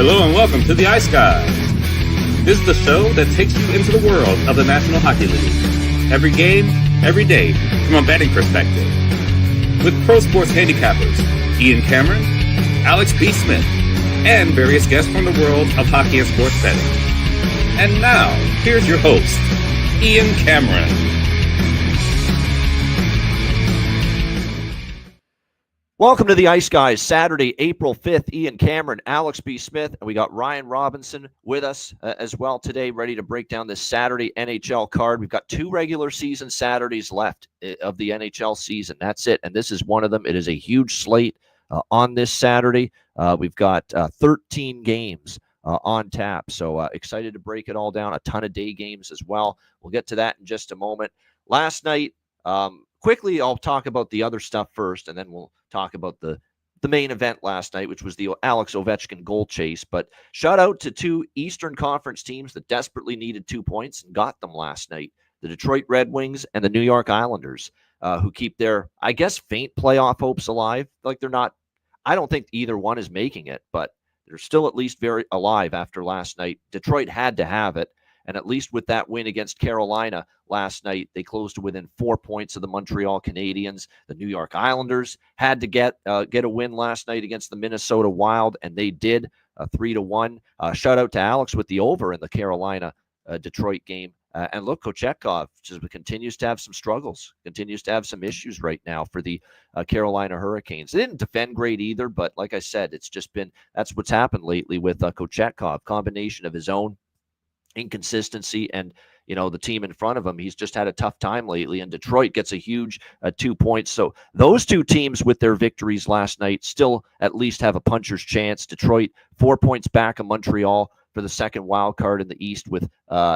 Hello and welcome to the Ice Guys. This is the show that takes you into the world of the National Hockey League. Every game, every day, from a betting perspective. With pro sports handicappers Ian Cameron, Alex P. Smith, and various guests from the world of hockey and sports betting. And now, here's your host, Ian Cameron. Welcome to the Ice Guys, Saturday, April 5th. Ian Cameron, Alex B. Smith, and we got Ryan Robinson with us as well today, ready to break down this Saturday NHL card. We've got 2 regular season Saturdays left of the NHL season. That's it, and this is one of them. It is a huge slate on this Saturday. We've got 13 games on tap, so excited to break it all down. A ton of day games as well. We'll get to that in just a moment. Last night, quickly, I'll talk about the other stuff first, and then we'll talk about the main event last night, which was the Alex Ovechkin goal chase. But shout out to 2 Eastern Conference teams that desperately needed 2 points and got them last night. The Detroit Red Wings and the New York Islanders, who keep their, I guess, faint playoff hopes alive. Like they're not, I don't think either one is making it, but they're still at least very alive after last night. Detroit had to have it. And at least with that win against Carolina last night, they closed to within 4 points of the Montreal Canadiens. The New York Islanders had to get a win last night against the Minnesota Wild, and they did, 3-1. Shout out to Alex with the over in the Carolina-Detroit game. And look, Kochetkov just continues to have some struggles, continues to have some issues right now for the Carolina Hurricanes. They didn't defend great either, but like I said, it's just been, that's what's happened lately with Kochetkov, combination of his own inconsistency and the team in front of him. He's just had a tough time lately, and Detroit gets a huge 2 points. So those 2 teams with their victories last night still at least have a puncher's chance. Detroit 4 points back of Montreal for the second wild card in the East with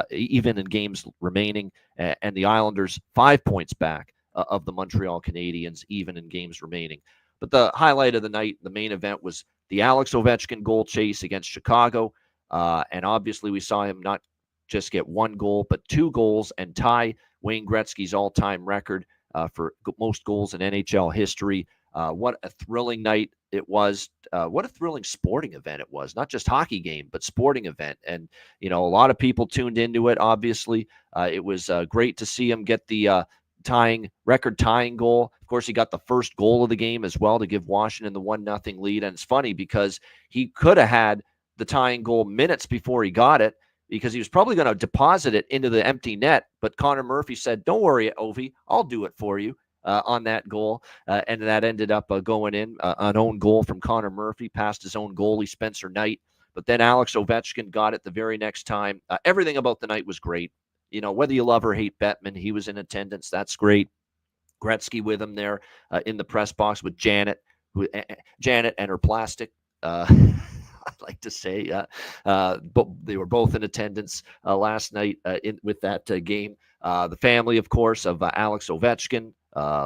even in games remaining, and the Islanders 5 points back of the Montreal Canadiens even in games remaining. But the highlight of the night, the main event, was the Alex Ovechkin goal chase against Chicago. And obviously we saw him not just get 1 goal, but 2 goals and tie Wayne Gretzky's all-time record for most goals in NHL history. What a thrilling night it was. What a thrilling sporting event it was. Not just hockey game, but sporting event. And, a lot of people tuned into it, obviously. It was great to see him get the record-tying goal. Of course, he got the first goal of the game as well to give Washington the 1-0 lead. And it's funny because he could have had the tying goal minutes before he got it, because he was probably going to deposit it into the empty net. But Connor Murphy said, "Don't worry, Ovi, I'll do it for you," on that goal. And that ended up going in, an own goal from Connor Murphy, past his own goalie, Spencer Knight. But then Alex Ovechkin got it the very next time. Everything about the night was great. Whether you love or hate Bettman, he was in attendance. That's great. Gretzky with him there in the press box with Janet and her plastic. I'd like to say, but they were both in attendance last night with that game. The family, of course, of Alex Ovechkin,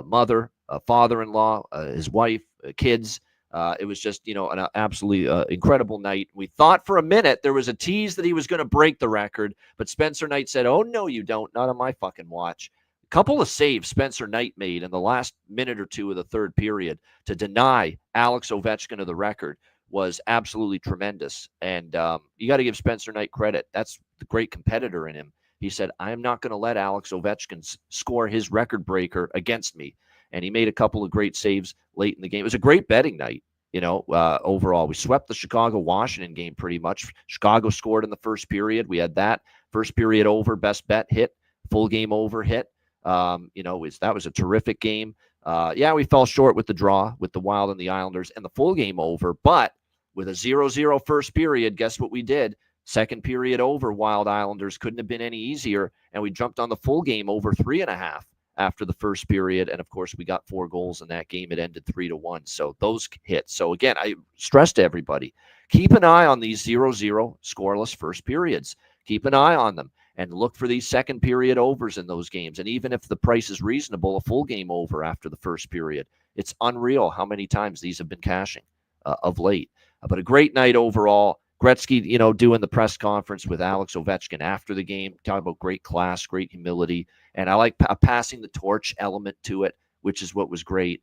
mother, father-in-law, his wife, kids. It was just, an absolutely incredible night. We thought for a minute there was a tease that he was going to break the record, but Spencer Knight said, "Oh, no, you don't. Not on my fucking watch." A couple of saves Spencer Knight made in the last minute or two of the third period to deny Alex Ovechkin of the record was absolutely tremendous. And you got to give Spencer Knight credit. That's the great competitor in him. He said, "I'm not going to let Alex Ovechkin score his record breaker against me." And he made a couple of great saves late in the game. It was a great betting night, overall. We swept the Chicago-Washington game pretty much. Chicago scored in the first period. We had that first period over, best bet hit, full game over hit. That was a terrific game. We fell short with the draw with the Wild and the Islanders and the full game over, but with a 0-0 first period, guess what we did? Second period over, Wild Islanders couldn't have been any easier, and we jumped on the full game over 3.5 after the first period, and of course we got 4 goals in that game. It ended 3-1, so those hit. So again, I stress to everybody, keep an eye on these 0-0 scoreless first periods. Keep an eye on them and look for these second period overs in those games. And even if the price is reasonable, a full game over after the first period. It's unreal how many times these have been cashing of late. But a great night overall. Gretzky, doing the press conference with Alex Ovechkin after the game, talking about great class, great humility. And I like passing the torch element to it, which is what was great.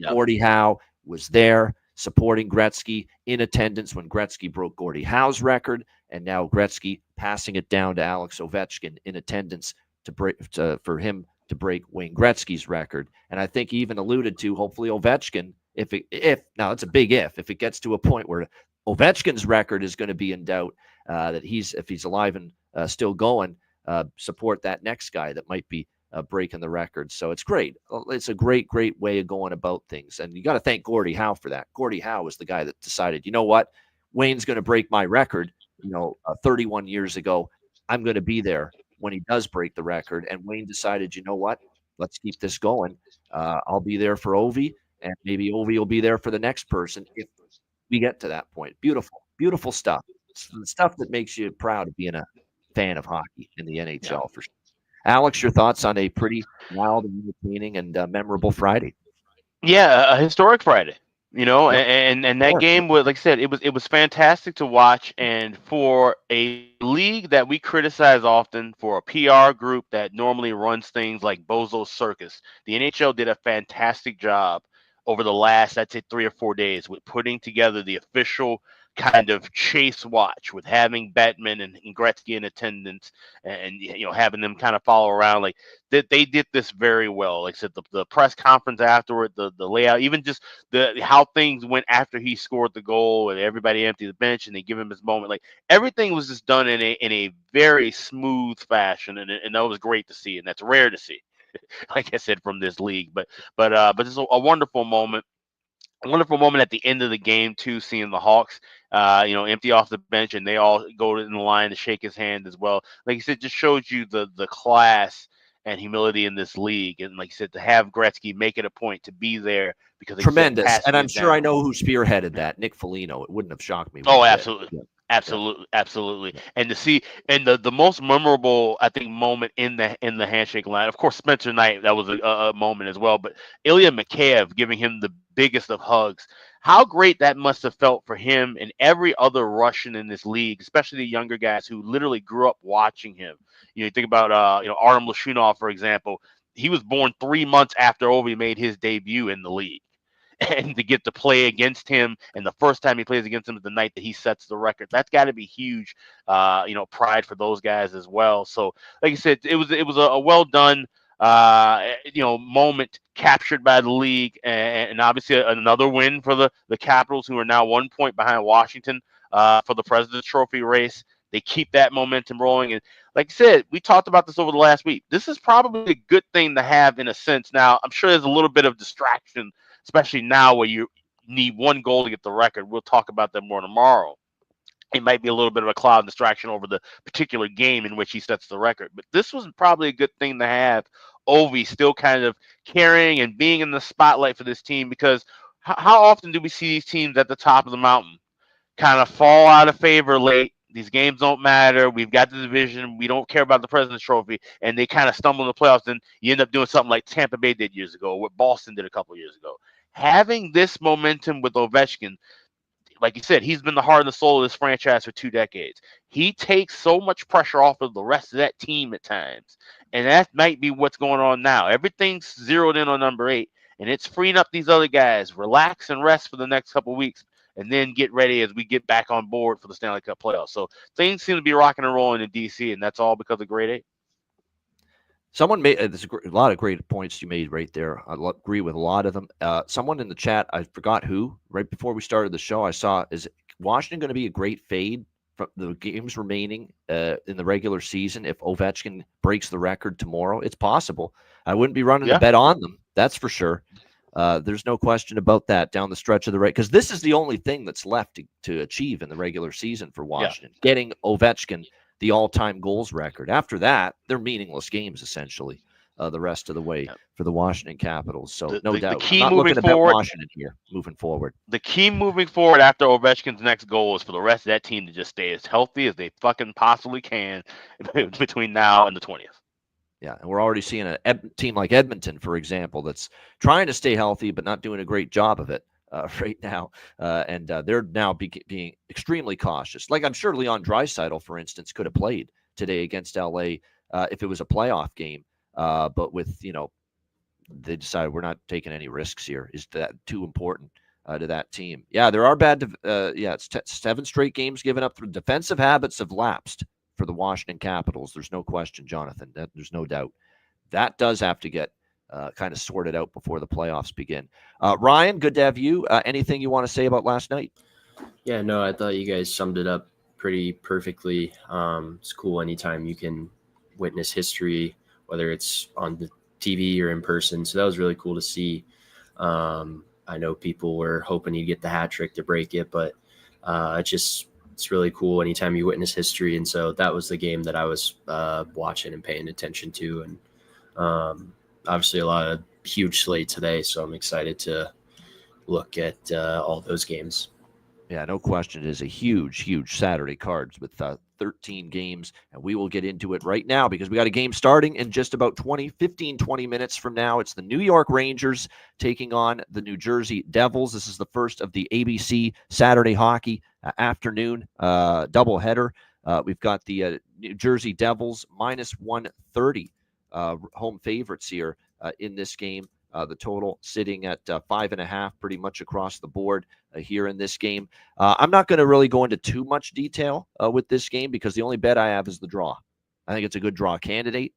Gordie Howe was there, supporting Gretzky, in attendance when Gretzky broke Gordie Howe's record, and now Gretzky passing it down to Alex Ovechkin in attendance for him to break Wayne Gretzky's record. And I think he even alluded to hopefully Ovechkin, if now it's a big if it gets to a point where Ovechkin's record is going to be in doubt, that if he's alive and still going, support that next guy that might be breaking the record. So it's great. It's a great way of going about things. And you got to thank Gordie Howe for that. Gordie Howe was the guy that decided, you know what, Wayne's going to break my record, 31 years ago. I'm going to be there when he does break the record. And Wayne decided, you know what, let's keep this going. I'll be there for Ovi, and maybe Ovi will be there for the next person if we get to that point. Beautiful, beautiful stuff. It's the stuff that makes you proud of being a fan of hockey in the NHL for sure. Alex, your thoughts on a pretty wild and entertaining and memorable Friday? Yeah, a historic Friday. Yep. And that game was, like I said, it was fantastic to watch, and for a league that we criticize often, for a PR group that normally runs things like Bozo's Circus, the NHL did a fantastic job over the last, I'd say, 3 or 4 days with putting together the official kind of chase watch, with having Bettman and Gretzky in attendance, and having them kind of follow around. Like that, they did this very well. Like I said, the press conference afterward, the layout, even just how things went after he scored the goal, and everybody emptied the bench and they give him his moment. Like everything was just done in a very smooth fashion, and that was great to see, and that's rare to see. Like I said, from this league, but it's a wonderful moment. A wonderful moment at the end of the game too, seeing the Hawks, empty off the bench, and they all go in the line to shake his hand as well. Like you said, just shows you the class and humility in this league. And like you said, to have Gretzky make it a point to be there because tremendous. And I'm sure I down. know who spearheaded that, Nick Foligno. It wouldn't have shocked me. Oh, absolutely. Yeah. Absolutely. And to see, and the most memorable, I think, moment in the handshake line, of course, Spencer Knight, that was a moment as well, but Ilya Mikheyev giving him the biggest of hugs. How great that must have felt for him and every other Russian in this league, especially the younger guys who literally grew up watching him. You think about Artem Lashunov, for example. He was born 3 months after Ovi made his debut in the league. And to get to play against him, and the first time he plays against him is the night that he sets the record. That's got to be huge, pride for those guys as well. So, like I said, it was a well done, moment captured by the league, and obviously another win for the Capitals, who are now 1 point behind Washington for the President's Trophy race. They keep that momentum rolling, and like I said, we talked about this over the last week. This is probably a good thing to have in a sense. Now, I'm sure there's a little bit of distraction, especially now where you need one goal to get the record. We'll talk about that more tomorrow. It might be a little bit of a cloud distraction over the particular game in which he sets the record. But this was probably a good thing to have Ovi still kind of carrying and being in the spotlight for this team, because how often do we see these teams at the top of the mountain kind of fall out of favor late? These games don't matter. We've got the division. We don't care about the President's Trophy. And they kind of stumble in the playoffs. And you end up doing something like Tampa Bay did years ago, what Boston did a couple of years ago. Having this momentum with Ovechkin, like you said, he's been the heart and the soul of this franchise for 2 decades. He takes so much pressure off of the rest of that team at times. And that might be what's going on now. Everything's zeroed in on number 8. And it's freeing up these other guys. Relax and rest for the next couple of weeks, and then get ready as we get back on board for the Stanley Cup playoffs. So things seem to be rocking and rolling in DC, and that's all because of grade 8. Someone made there's a lot of great points you made right there. I agree with a lot of them. Someone in the chat, I forgot who, right before we started the show, I saw, is Washington going to be a great fade from the games remaining in the regular season if Ovechkin breaks the record tomorrow? It's possible. I wouldn't be running a bet on them. That's for sure. There's no question about that down the stretch of the because this is the only thing that's left to achieve in the regular season for Washington, getting Ovechkin the all-time goals record. After that, they're meaningless games essentially the rest of the way for the Washington Capitals. So no doubt, the key I'm not moving looking forward, at Washington here moving forward. The key moving forward after Ovechkin's next goal is for the rest of that team to just stay as healthy as they fucking possibly can between now and the 20th. Yeah, and we're already seeing a team like Edmonton, for example, that's trying to stay healthy but not doing a great job of it right now. And they're now being extremely cautious. Like I'm sure Leon Draisaitl, for instance, could have played today against LA if it was a playoff game. But with, they decided we're not taking any risks here. Is that too important to that team. Yeah, there are bad. It's 7 straight games given up. Defensive habits have lapsed for the Washington Capitals. There's no question, Jonathan. There's no doubt. That does have to get kind of sorted out before the playoffs begin. Ryan, good to have you. Anything you want to say about last night? Yeah, no, I thought you guys summed it up pretty perfectly. It's cool anytime you can witness history, whether it's on the TV or in person. So that was really cool to see. I know people were hoping he'd get the hat trick to break it, but it's really cool anytime you witness history. And so that was the game that I was watching and paying attention to. And obviously a lot of huge slate today. So I'm excited to look at all those games. Yeah, no question. It is a huge, huge Saturday card with 13 games, and we will get into it right now because we got a game starting in just about 20 minutes from now. It's the New York Rangers taking on the New Jersey Devils. This is the first of the ABC Saturday hockey afternoon doubleheader. We've got the New Jersey Devils minus 130 home favorites here in this game. The total sitting at 5.5 pretty much across the board here in this game. I'm not going to really go into too much detail with this game because the only bet I have is the draw. I think it's a good draw candidate.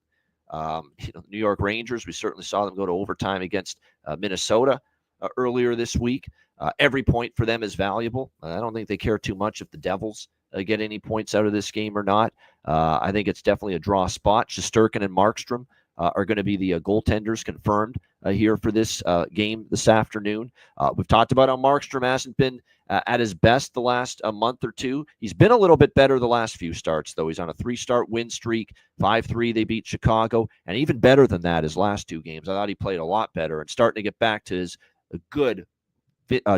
New York Rangers, we certainly saw them go to overtime against Minnesota earlier this week. Every point for them is valuable. I don't think they care too much if the Devils get any points out of this game or not. I think it's definitely a draw spot. Shesterkin and Markstrom are going to be the goaltenders confirmed here for this game this afternoon. We've talked about how Markstrom hasn't been at his best the last month or two. He's been a little bit better the last few starts, though. He's on a 3-start win streak, 5-3. They beat Chicago, and even better than that, his last 2 games. I thought he played a lot better and starting to get back to his good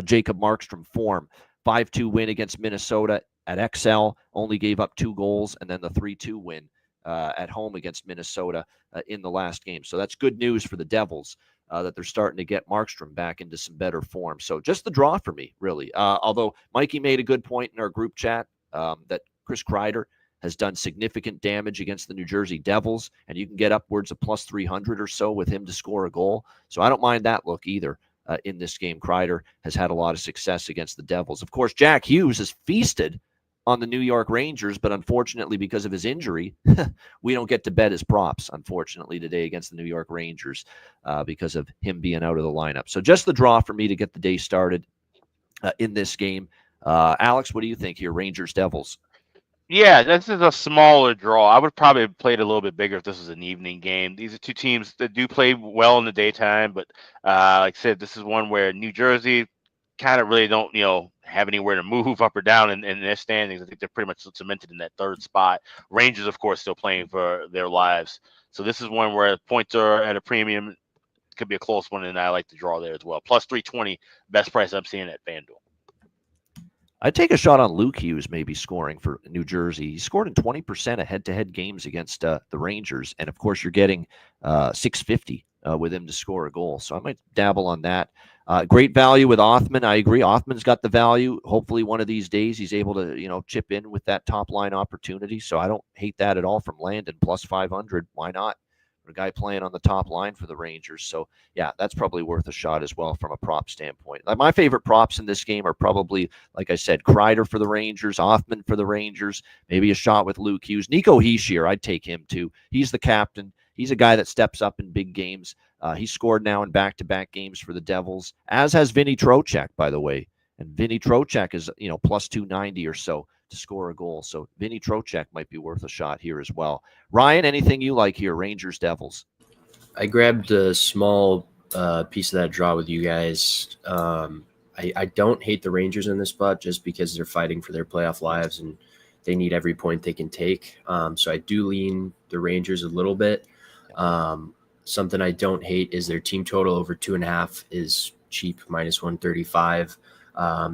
Jacob Markstrom form. 5-2 win against Minnesota at XL, only gave up 2 goals, and then the 3-2 win at home against Minnesota in the last game. So that's good news for the Devils that they're starting to get Markstrom back into some better form. So just the draw for me, really. Although Mikey made a good point in our group chat that Chris Kreider has done significant damage against the New Jersey Devils, and you can get upwards of plus 300 or so with him to score a goal. So I don't mind that look either. In this game, Kreider has had a lot of success against the Devils. Of course, Jack Hughes has feasted on the New York Rangers, but unfortunately, because of his injury, we don't get to bet his props, unfortunately, today against the New York Rangers because of him being out of the lineup. So just the draw for me to get the day started in this game. Alex, what do you think here, Rangers-Devils? Yeah, this is a smaller draw. I would probably have played a little bit bigger if this was an evening game. These are 2 teams that do play well in the daytime, but like I said, this is one where New Jersey kind of really don't, have anywhere to move up or down in their standings. I think they're pretty much cemented in that 3rd spot. Rangers, of course, still playing for their lives. So this is one where points are at a premium. It could be a close one, and I like the draw there as well. Plus 320, best price I'm seeing at FanDuel. I'd take a shot on Luke Hughes maybe scoring for New Jersey. He scored in 20% of head-to-head games against the Rangers. And, of course, you're getting 650 with him to score a goal. So I might dabble on that. Great value with Othman. I agree. Othman's got the value. Hopefully one of these days he's able to, chip in with that top-line opportunity. So I don't hate that at all from Landon. Plus 500. Why not? A guy playing on the top line for the Rangers. So, yeah, that's probably worth a shot as well from a prop standpoint. My favorite props in this game are probably, like I said, Kreider for the Rangers, Othman for the Rangers, maybe a shot with Luke Hughes. Nico Hischier, I'd take him too. He's the captain. He's a guy that steps up in big games. He scored now in back-to-back games for the Devils, as has Vinny Trocheck, by the way. And Vinny Trocheck is, plus 290 or so to score a goal. So Vinny Trocheck might be worth a shot here as well. Ryan, anything you like here, Rangers, Devils? I grabbed a small piece of that draw with you guys. I don't hate the Rangers in this spot just because they're fighting for their playoff lives and they need every point they can take. So I do lean the Rangers a little bit. Something I don't hate is their team total over 2.5 is cheap, minus 135.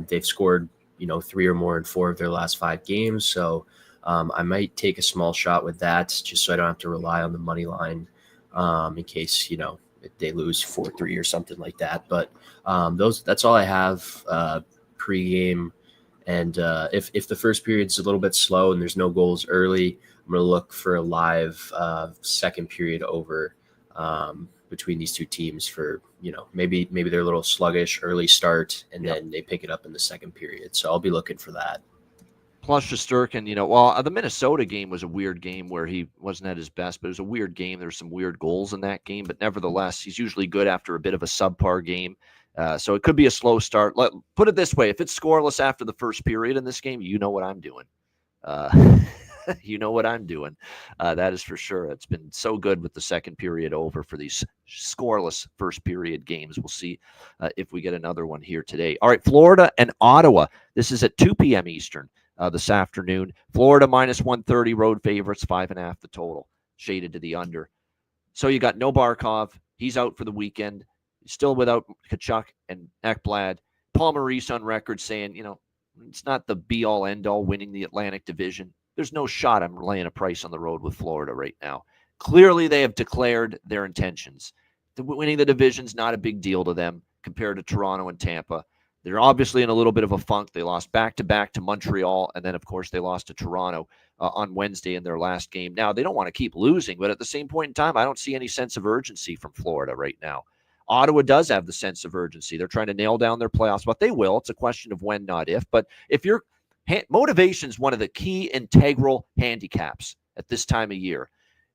They've scored 3 or more in 4 of their last 5 games. So I might take a small shot with that just so I don't have to rely on the money line in case, if they lose 4-3 or something like that. But that's all I have pre-game. And if the first period's a little bit slow and there's no goals early, I'm going to look for a live second period over between these two teams for, maybe they're a little sluggish early start and then they pick it up in the second period. So I'll be looking for that. Plus Shesterkin, the Minnesota game was a weird game where he wasn't at his best, but it was a weird game. There were some weird goals in that game, but nevertheless, he's usually good after a bit of a subpar game. So it could be a slow start. Put it this way. If it's scoreless after the first period in this game, you know what I'm doing. You know what I'm doing. That is for sure. It's been so good with the second period over for these scoreless first period games. We'll see if we get another one here today. All right, Florida and Ottawa. This is at 2 p.m. Eastern this afternoon. Florida minus 130, road favorites, 5.5 the total, shaded to the under. So you got no Barkov. He's out for the weekend. Still without Tkachuk and Ekblad. Paul Maurice on record saying, it's not the be-all, end-all winning the Atlantic Division. There's no shot I'm laying a price on the road with Florida right now. Clearly, they have declared their intentions. Winning the division's not a big deal to them compared to Toronto and Tampa. They're obviously in a little bit of a funk. They lost back-to-back to Montreal, and then, of course, they lost to Toronto on Wednesday in their last game. Now, they don't want to keep losing, but at the same point in time, I don't see any sense of urgency from Florida right now. Ottawa does have the sense of urgency. They're trying to nail down their playoffs, but they will. It's a question of when, not if. But if you're motivation is one of the key integral handicaps at this time of year.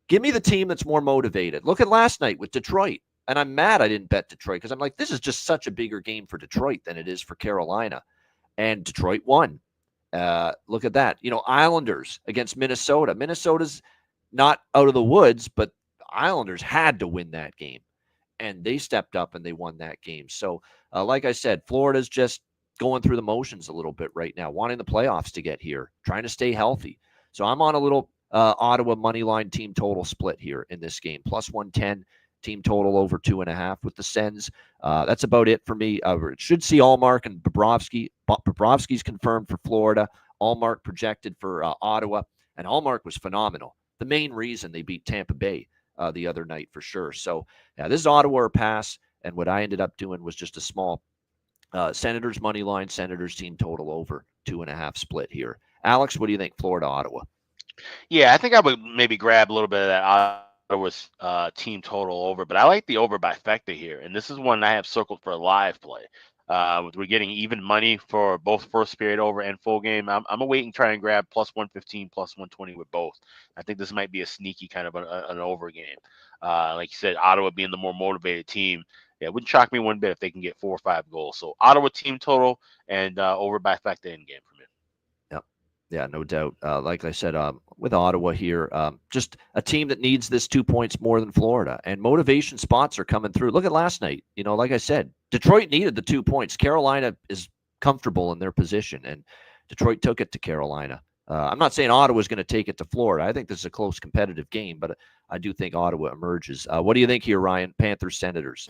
Give me the team that's more motivated. Look at last night with Detroit. And I'm mad I didn't bet Detroit because I'm like, this is just such a bigger game for Detroit than it is for Carolina. And Detroit won. Look at that. Islanders against Minnesota. Minnesota's not out of the woods, but Islanders had to win that game. And they stepped up and they won that game. So, like I said, Florida's just going through the motions a little bit right now, wanting the playoffs to get here, trying to stay healthy. So I'm on a little Ottawa money line team total split here in this game, plus 110, team total over 2.5 with the Sens. That's about it for me. Should see Allmark and Bobrovsky. Bobrovsky's confirmed for Florida. Allmark projected for Ottawa, and Allmark was phenomenal. The main reason they beat Tampa Bay the other night for sure. So this is Ottawa or pass, and what I ended up doing was just a small Senators money line, Senators team total over 2.5 split here. Alex, what do you think? Florida, Ottawa. Yeah, I think I would maybe grab a little bit of that Ottawa's team total over, but I like the over by Fecta here, and this is one I have circled for a live play. We're getting even money for both first period over and full game. I'm gonna wait and try and grab plus 115, plus 120 with both. I think this might be a sneaky kind of an over game. Like you said, Ottawa being the more motivated team. Yeah, it wouldn't shock me one bit if they can get 4 or 5 goals. So Ottawa team total and over by Fecta in game for me. Yeah, no doubt. Like I said, with Ottawa here, just a team that needs this 2 points more than Florida, and motivation spots are coming through. Look at last night. Like I said, Detroit needed the 2 points. Carolina is comfortable in their position, and Detroit took it to Carolina. I'm not saying Ottawa is going to take it to Florida. I think this is a close competitive game, but I do think Ottawa emerges. What do you think here, Ryan? Panthers, Senators.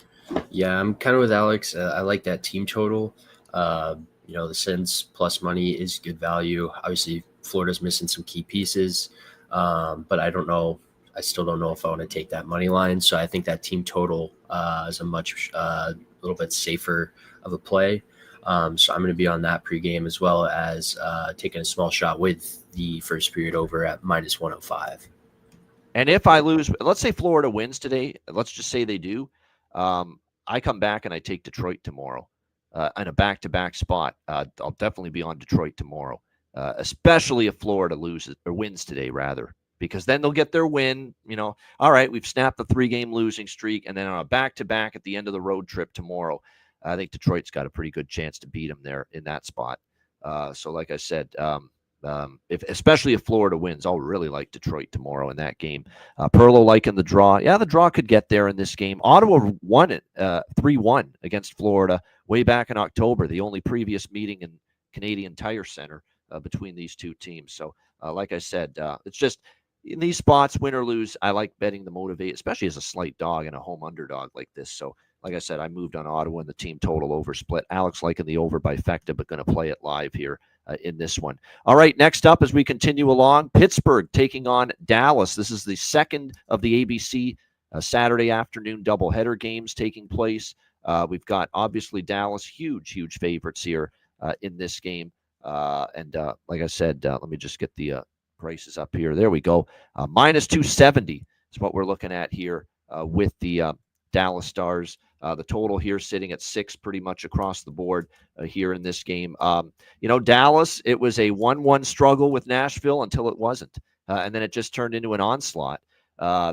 Yeah, I'm kind of with Alex. I like that team total. The Sens plus money is good value. Obviously, Florida's missing some key pieces, but I don't know. I still don't know if I want to take that money line. So I think that team total is a much little bit safer of a play. So I'm going to be on that pregame as well as taking a small shot with the first period over at minus 105. And if I lose, let's say Florida wins today. Let's just say they do. I come back and I take Detroit tomorrow in a back-to-back spot. I'll definitely be on Detroit tomorrow, especially if Florida loses or wins today, rather, because then they'll get their win. All right, we've snapped the 3-game losing streak, and then on a back-to-back at the end of the road trip tomorrow, I think Detroit's got a pretty good chance to beat them there in that spot. So, like I said, especially if Florida wins, I'll really like Detroit tomorrow in that game. Perlo liking the draw. Yeah, the draw could get there in this game. Ottawa won it 3-1 against Florida way back in October, the only previous meeting in Canadian Tire Center between these two teams. So, like I said, it's just in these spots, win or lose, I like betting the motivate, especially as a slight dog and a home underdog like this. So, like I said, I moved on Ottawa and the team total over split. Alex liking the over by Fecta, but going to play it live here in this one. All right, next up as we continue along, Pittsburgh taking on Dallas. This is the second of the ABC Saturday afternoon doubleheader games taking place. We've got, obviously, Dallas, huge favorites here in this game. And like I said, let me just get the prices up here. There we go. Minus 270 is what we're looking at here with the Dallas Stars. The total here sitting at 6 pretty much across the board here in this game. Dallas, it was a 1-1 struggle with Nashville until it wasn't. And then it just turned into an onslaught.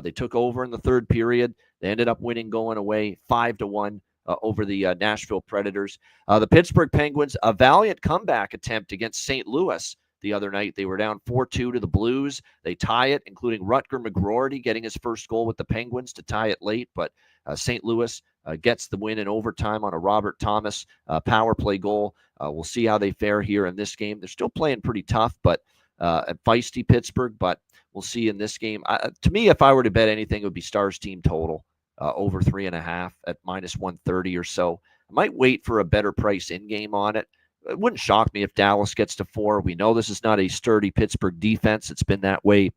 They took over in the third period. They ended up winning going away 5-1 over the Nashville Predators. The Pittsburgh Penguins, a valiant comeback attempt against St. Louis the other night. They were down 4-2 to the Blues. They tie it, including Rutger McGroarty getting his first goal with the Penguins to tie it late. But St. Louis gets the win in overtime on a Robert Thomas power play goal. We'll see how they fare here in this game. They're still playing pretty tough, but feisty Pittsburgh, but we'll see in this game. To me, if I were to bet anything, it would be Stars team total over 3.5 at -130 or so. I might wait for a better price in game on it. It wouldn't shock me if Dallas gets to 4. We know this is not a sturdy Pittsburgh defense. It's been that way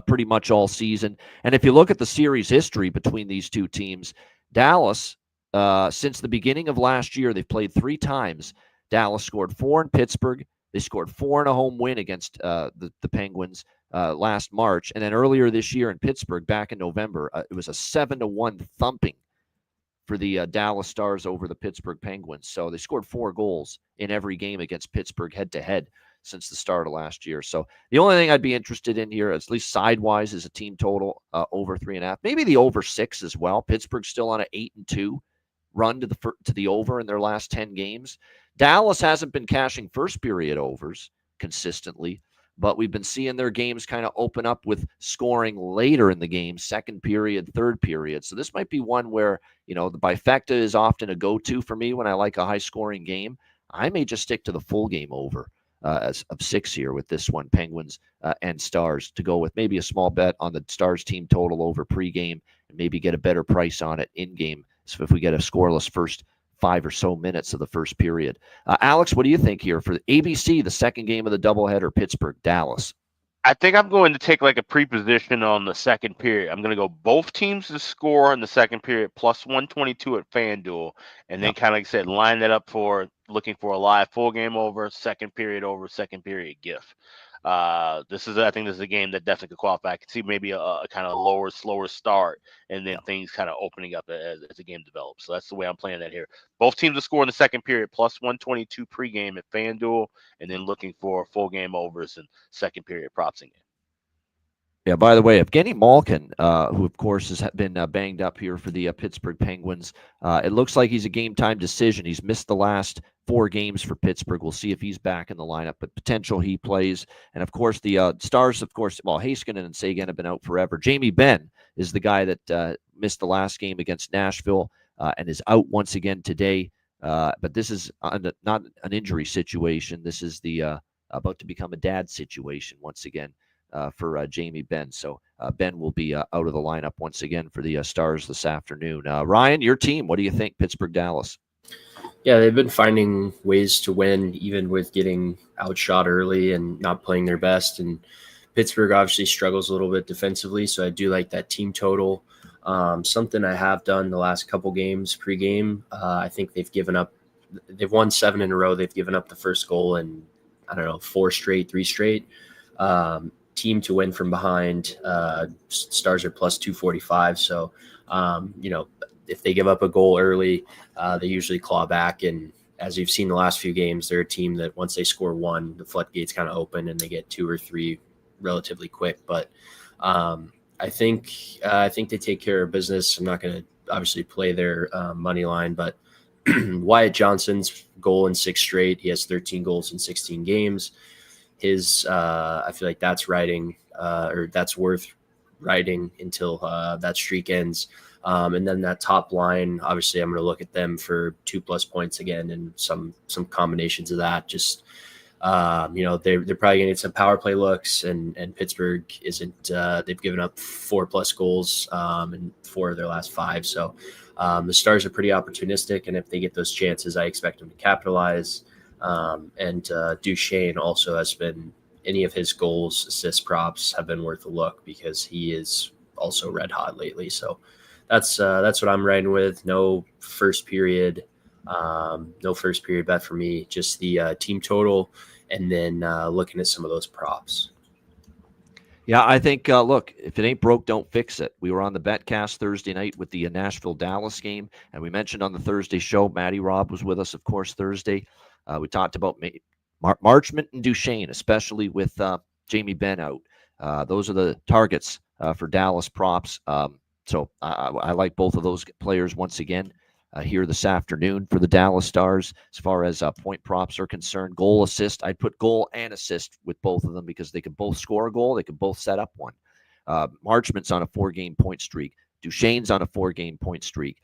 pretty much all season. And if you look at the series history between these two teams, Dallas, since the beginning of last year, they've played 3 times. Dallas scored 4 in Pittsburgh. They scored 4 in a home win against the Penguins last March. And then earlier this year in Pittsburgh, back in November, it was a 7-1 thumping for the Dallas Stars over the Pittsburgh Penguins. So they scored 4 goals in every game against Pittsburgh head-to-head since the start of last year. So the only thing I'd be interested in here, at least sidewise, is a team total over 3.5. Maybe the over 6 as well. Pittsburgh's still on an 8-2 run to the over in their last 10 games. Dallas hasn't been cashing first period overs consistently, but we've been seeing their games kind of open up with scoring later in the game, second period, third period. So this might be one where, the bifecta is often a go-to for me when I like a high-scoring game. I may just stick to the full game over of 6 here with this one, Penguins and Stars, to go with maybe a small bet on the Stars team total over pregame and maybe get a better price on it in-game. So if we get a scoreless first 5 or so minutes of the first period. Alex, what do you think here for the ABC, the second game of the doubleheader, Pittsburgh, Dallas? I think I'm going to take like a pre-position on the second period. I'm going to go both teams to score in the second period plus 122 at FanDuel, and then kind of, like I said, line that up for looking for a live full game over, second period GIF. I think this is a game that definitely could qualify. I could see maybe a kind of lower, slower start, and then things kind of opening up as the game develops. So that's the way I'm playing that here. Both teams to score in the second period, plus 122 pregame at FanDuel, and then looking for full game overs and second period props in game. Yeah, by the way, Evgeny Malkin, who, of course, has been banged up here for the Pittsburgh Penguins, it looks like he's a game-time decision. He's missed the last 4 games for Pittsburgh. We'll see if he's back in the lineup, but potential he plays. And, of course, the Stars, Heiskanen and Sagan have been out forever. Jamie Benn is the guy that missed the last game against Nashville and is out once again today. But this is not an injury situation. This is the about to become a dad situation once again. For Jamie Benn. So Benn will be out of the lineup once again for the Stars this afternoon. Ryan, your team, what do you think, Pittsburgh, Dallas? Yeah, they've been finding ways to win, even with getting outshot early and not playing their best. And Pittsburgh obviously struggles a little bit defensively, so I do like that team total. Something I have done the last couple games pregame. I think they've won 7 in a row. They've given up the first goal in, 3 straight. Team to win from behind. Stars are plus 245. So, if they give up a goal early, they usually claw back. And as you've seen the last few games, they're a team that once they score 1, the floodgates kind of open and they get 2 or 3 relatively quick. But I think they take care of business. I'm not going to obviously play their money line, but Wyatt Johnson's goal in 6 straight. He has 13 goals in 16 games. I feel like that's that's worth riding until that streak ends. And then that top line, obviously I'm going to look at them for 2+ points again and some combinations of that. Just, they're probably going to get some power play looks and Pittsburgh isn't, they've given up 4+ goals in 4 of their last 5. So the Stars are pretty opportunistic. And if they get those chances, I expect them to capitalize. And Duchesne also has been, any of his goals, assists, props have been worth a look because he is also red hot lately. So that's what I'm riding with. No first period bet for me, just the team total and then looking at some of those props. Yeah, I think, look, if it ain't broke, don't fix it. We were on the BetCast Thursday night with the Nashville-Dallas game, and we mentioned on the Thursday show, Matty Robb was with us, of course, Thursday. We talked about Marchment and Duchesne, especially with Jamie Benn out. Those are the targets for Dallas props. So I like both of those players once again here this afternoon for the Dallas Stars. As far as point props are concerned, goal assist, I'd put goal and assist with both of them because they could both score a goal. They could both set up one. Marchment's on a 4-game point streak. Duchesne's on a 4-game point streak.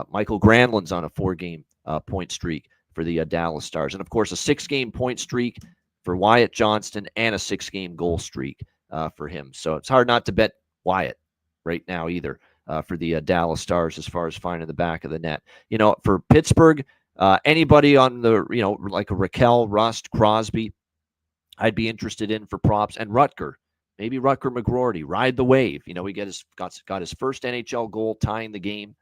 Michael Granlund's on a 4-game point streak for the Dallas Stars. And, of course, a 6-game point streak for Wyatt Johnston and a 6-game goal streak for him. So it's hard not to bet Wyatt right now either for the Dallas Stars as far as finding the back of the net. You know, for Pittsburgh, anybody on the, like a Raquel, Rust, Crosby, I'd be interested in for props. And Rutger, maybe Rutger McGroarty, ride the wave. He got his first NHL goal tying the game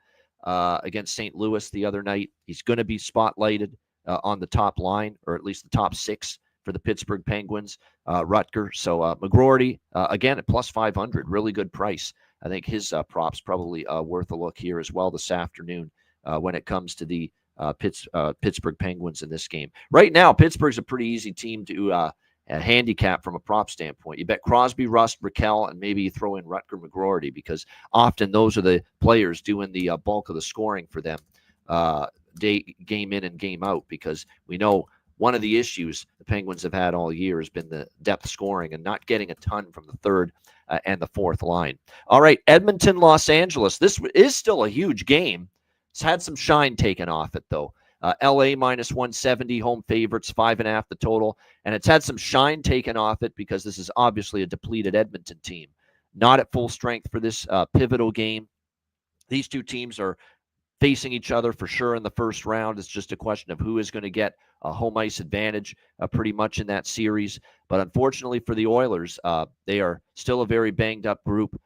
against St. Louis the other night. He's going to be spotlighted on the top line, or at least the top 6 for the Pittsburgh Penguins, Rutger. So McGroarty, again, at plus 500, really good price. I think his props probably worth a look here as well this afternoon when it comes to the Pittsburgh Penguins in this game. Right now, Pittsburgh's a pretty easy team to handicap from a prop standpoint. You bet Crosby, Rust, Raquel, and maybe you throw in Rutger McGroarty because often those are the players doing the bulk of the scoring for them game in and game out, because we know one of the issues the Penguins have had all year has been the depth scoring and not getting a ton from the third and the fourth line. All right, Edmonton, Los Angeles. This is still a huge game. It's had some shine taken off it, though. LA minus 170, home favorites, 5.5 the total. And it's had some shine taken off it because this is obviously a depleted Edmonton team. Not at full strength for this pivotal game. These two teams are facing each other for sure in the first round. It's just a question of who is going to get a home ice advantage pretty much in that series. But unfortunately for the Oilers, they are still a very banged up group.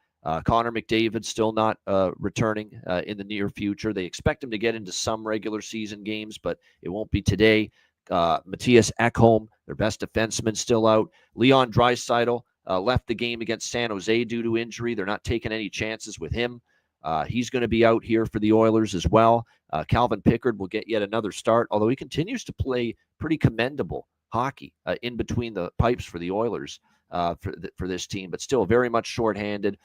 Connor McDavid still not returning in the near future. They expect him to get into some regular season games, but it won't be today. Matthias Ekholm, their best defenseman, still out. Leon Draisaitl left the game against San Jose due to injury. They're not taking any chances with him. He's going to be out here for the Oilers as well. Calvin Pickard will get yet another start, although he continues to play pretty commendable hockey in between the pipes for the Oilers for this team, but still very much shorthanded.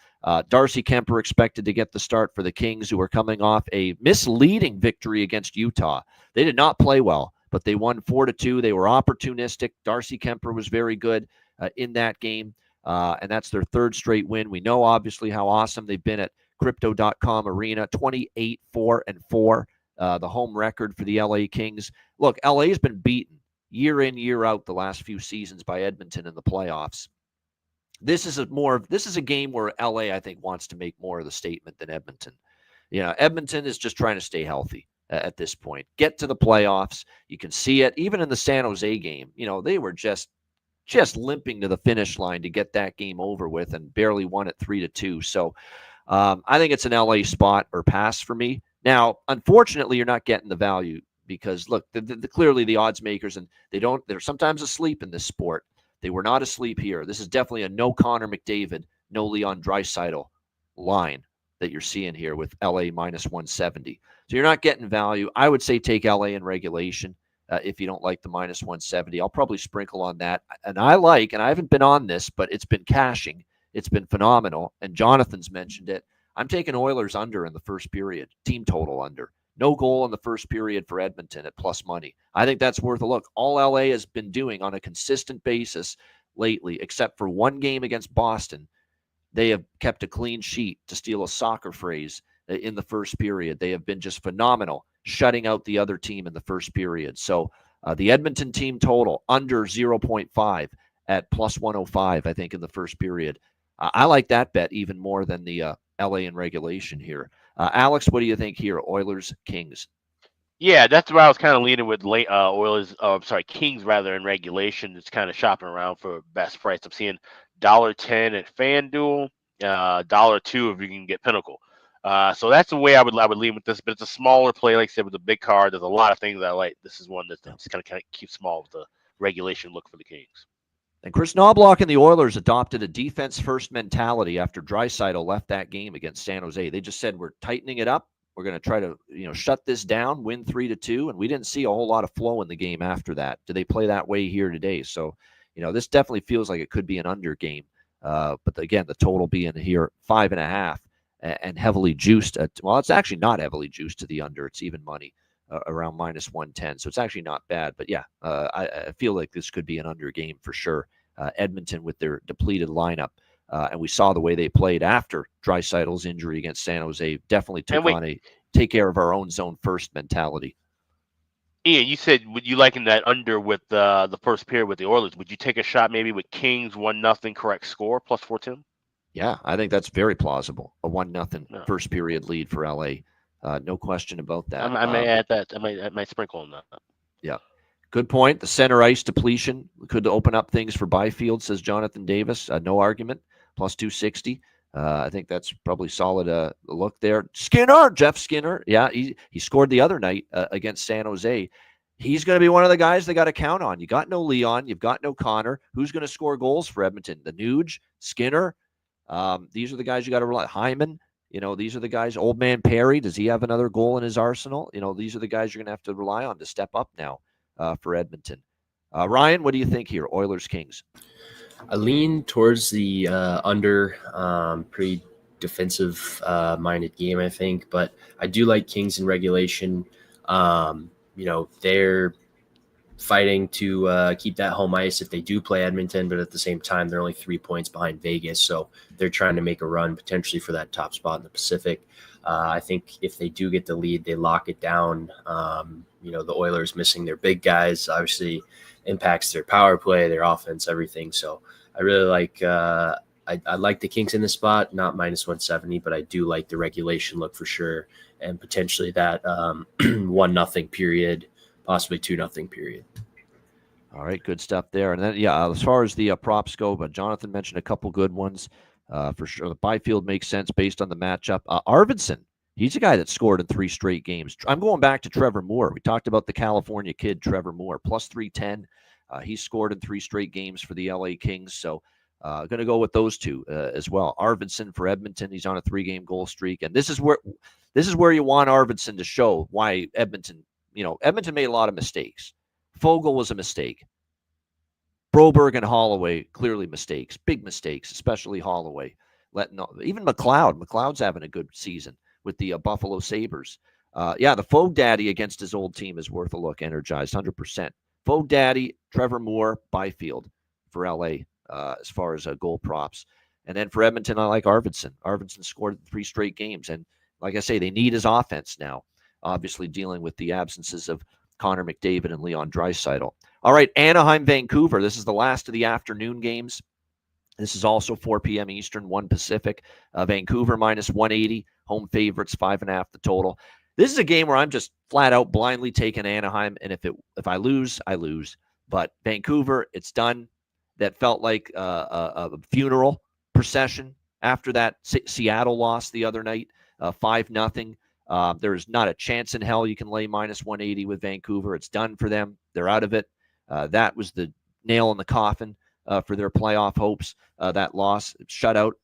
Darcy Kemper expected to get the start for the Kings, who are coming off a misleading victory against Utah. They did not play well, but they won 4-2. They were opportunistic. Darcy Kemper was very good in that game, and that's their third straight win. We know, obviously, how awesome they've been at Crypto.com Arena, 28-4-4, the home record for the LA Kings. Look, LA's been beaten year in, year out the last few seasons by Edmonton in the playoffs. This is a game where LA, I think, wants to make more of the statement than Edmonton. Edmonton is just trying to stay healthy at this point. Get to the playoffs. You can see it even in the San Jose game. They were just limping to the finish line to get that game over with and barely won it 3-2. So I think it's an LA spot or pass for me. Now, unfortunately, you're not getting the value because, look, clearly the odds makers, and they're sometimes asleep in this sport. They were not asleep here. This is definitely a no Connor McDavid, no Leon Draisaitl line that you're seeing here with LA minus 170. So you're not getting value. I would say take LA in regulation if you don't like the minus 170. I'll probably sprinkle on that. And I haven't been on this, but it's been cashing. It's been phenomenal. And Jonathan's mentioned it. I'm taking Oilers under in the first period, team total under. No goal in the first period for Edmonton at plus money. I think that's worth a look. All LA has been doing on a consistent basis lately, except for one game against Boston, they have kept a clean sheet, to steal a soccer phrase, in the first period. They have been just phenomenal, shutting out the other team in the first period. So the Edmonton team total under 0.5 at plus 105, I think, in the first period. I like that bet even more than the LA in regulation here. Alex, what do you think here? Oilers, Kings. Yeah, that's where I was kind of leaning with Kings rather in regulation. It's kind of shopping around for best price. I'm seeing $1.10 at FanDuel, $1.02 if you can get Pinnacle. So that's the way I would lean with this. But it's a smaller play, like I said, with a big card. There's a lot of things I like. This is one that's just kind of keep small with the regulation look for the Kings. And Chris Knobloch and the Oilers adopted a defense-first mentality after Draisaitl left that game against San Jose. They just said, we're tightening it up. We're going to try to, shut this down, win 3-2, and we didn't see a whole lot of flow in the game after that. Do they play that way here today? So, this definitely feels like it could be an under game. But again, the total being here 5.5 and heavily juiced. Well, it's actually not heavily juiced to the under. It's even money. Around -110. So it's actually not bad. But yeah, I feel like this could be an under game for sure. Edmonton with their depleted lineup. And we saw the way they played after Draisaitl's injury against San Jose. Definitely took on a take care of our own zone first mentality. Ian, you said would you liken that under with the first period with the Oilers? Would you take a shot maybe with Kings 1-0 correct score plus 410? Yeah, I think that's very plausible. A 1-0 first period lead for LA. No question about that. I may add that. I might sprinkle on that. Yeah. Good point. The center ice depletion could open up things for Byfield, says Jonathan Davis. No argument. Plus 260. I think that's probably solid look there. Jeff Skinner. Yeah, he scored the other night against San Jose. He's going to be one of the guys they got to count on. You got no Leon. You've got no Connor. Who's going to score goals for Edmonton? The Nuge, Skinner. These are the guys you got to rely on. Hyman. These are the guys. Old man Perry, does he have another goal in his arsenal? These are the guys you're going to have to rely on to step up now for Edmonton. Ryan, what do you think here? Oilers Kings. I lean towards the under. Pretty defensive minded game, I think, but I do like Kings in regulation. They're fighting to keep that home ice if they do play Edmonton, but at the same time, they're only 3 points behind Vegas, so they're trying to make a run potentially for that top spot in the Pacific. I think if they do get the lead, they lock it down. The Oilers missing their big guys obviously impacts their power play, their offense, everything. So I really like I like the Kings in this spot, not -170, but I do like the regulation look for sure, and potentially that 1-0 period, possibly 2-0 period. All right, good stuff there. And then, as far as the props go, but Jonathan mentioned a couple good ones for sure. The Byfield makes sense based on the matchup. Arvidsson, he's a guy that scored in 3 straight games. I'm going back to Trevor Moore. We talked about the California kid, Trevor Moore, plus 310. He scored in 3 straight games for the LA Kings. So going to go with those two as well. Arvidsson for Edmonton. He's on a 3-game goal streak. And this is where you want Arvidsson to show why Edmonton made a lot of mistakes. Fogle was a mistake. Broberg and Holloway, clearly mistakes, big mistakes, especially Holloway. Even McLeod. McLeod's having a good season with the Buffalo Sabres. The Fogue Daddy against his old team is worth a look, energized, 100%. Fogue Daddy, Trevor Moore, Byfield for LA as far as goal props. And then for Edmonton, I like Arvidsson. Arvidsson scored 3 straight games. And like I say, they need his offense now, obviously dealing with the absences of Connor McDavid and Leon Draisaitl. All right, Anaheim, Vancouver. This is the last of the afternoon games. This is also 4 p.m. Eastern, 1 Pacific. Vancouver -180. Home favorites, 5.5 the total. This is a game where I'm just flat out blindly taking Anaheim, and if I lose, I lose. But Vancouver, it's done. That felt like a funeral procession after that Seattle loss the other night, 5-0. There's not a chance in hell you can lay -180 with Vancouver. It's done for them. They're out of it. That was the nail in the coffin for their playoff hopes. That loss, shut out,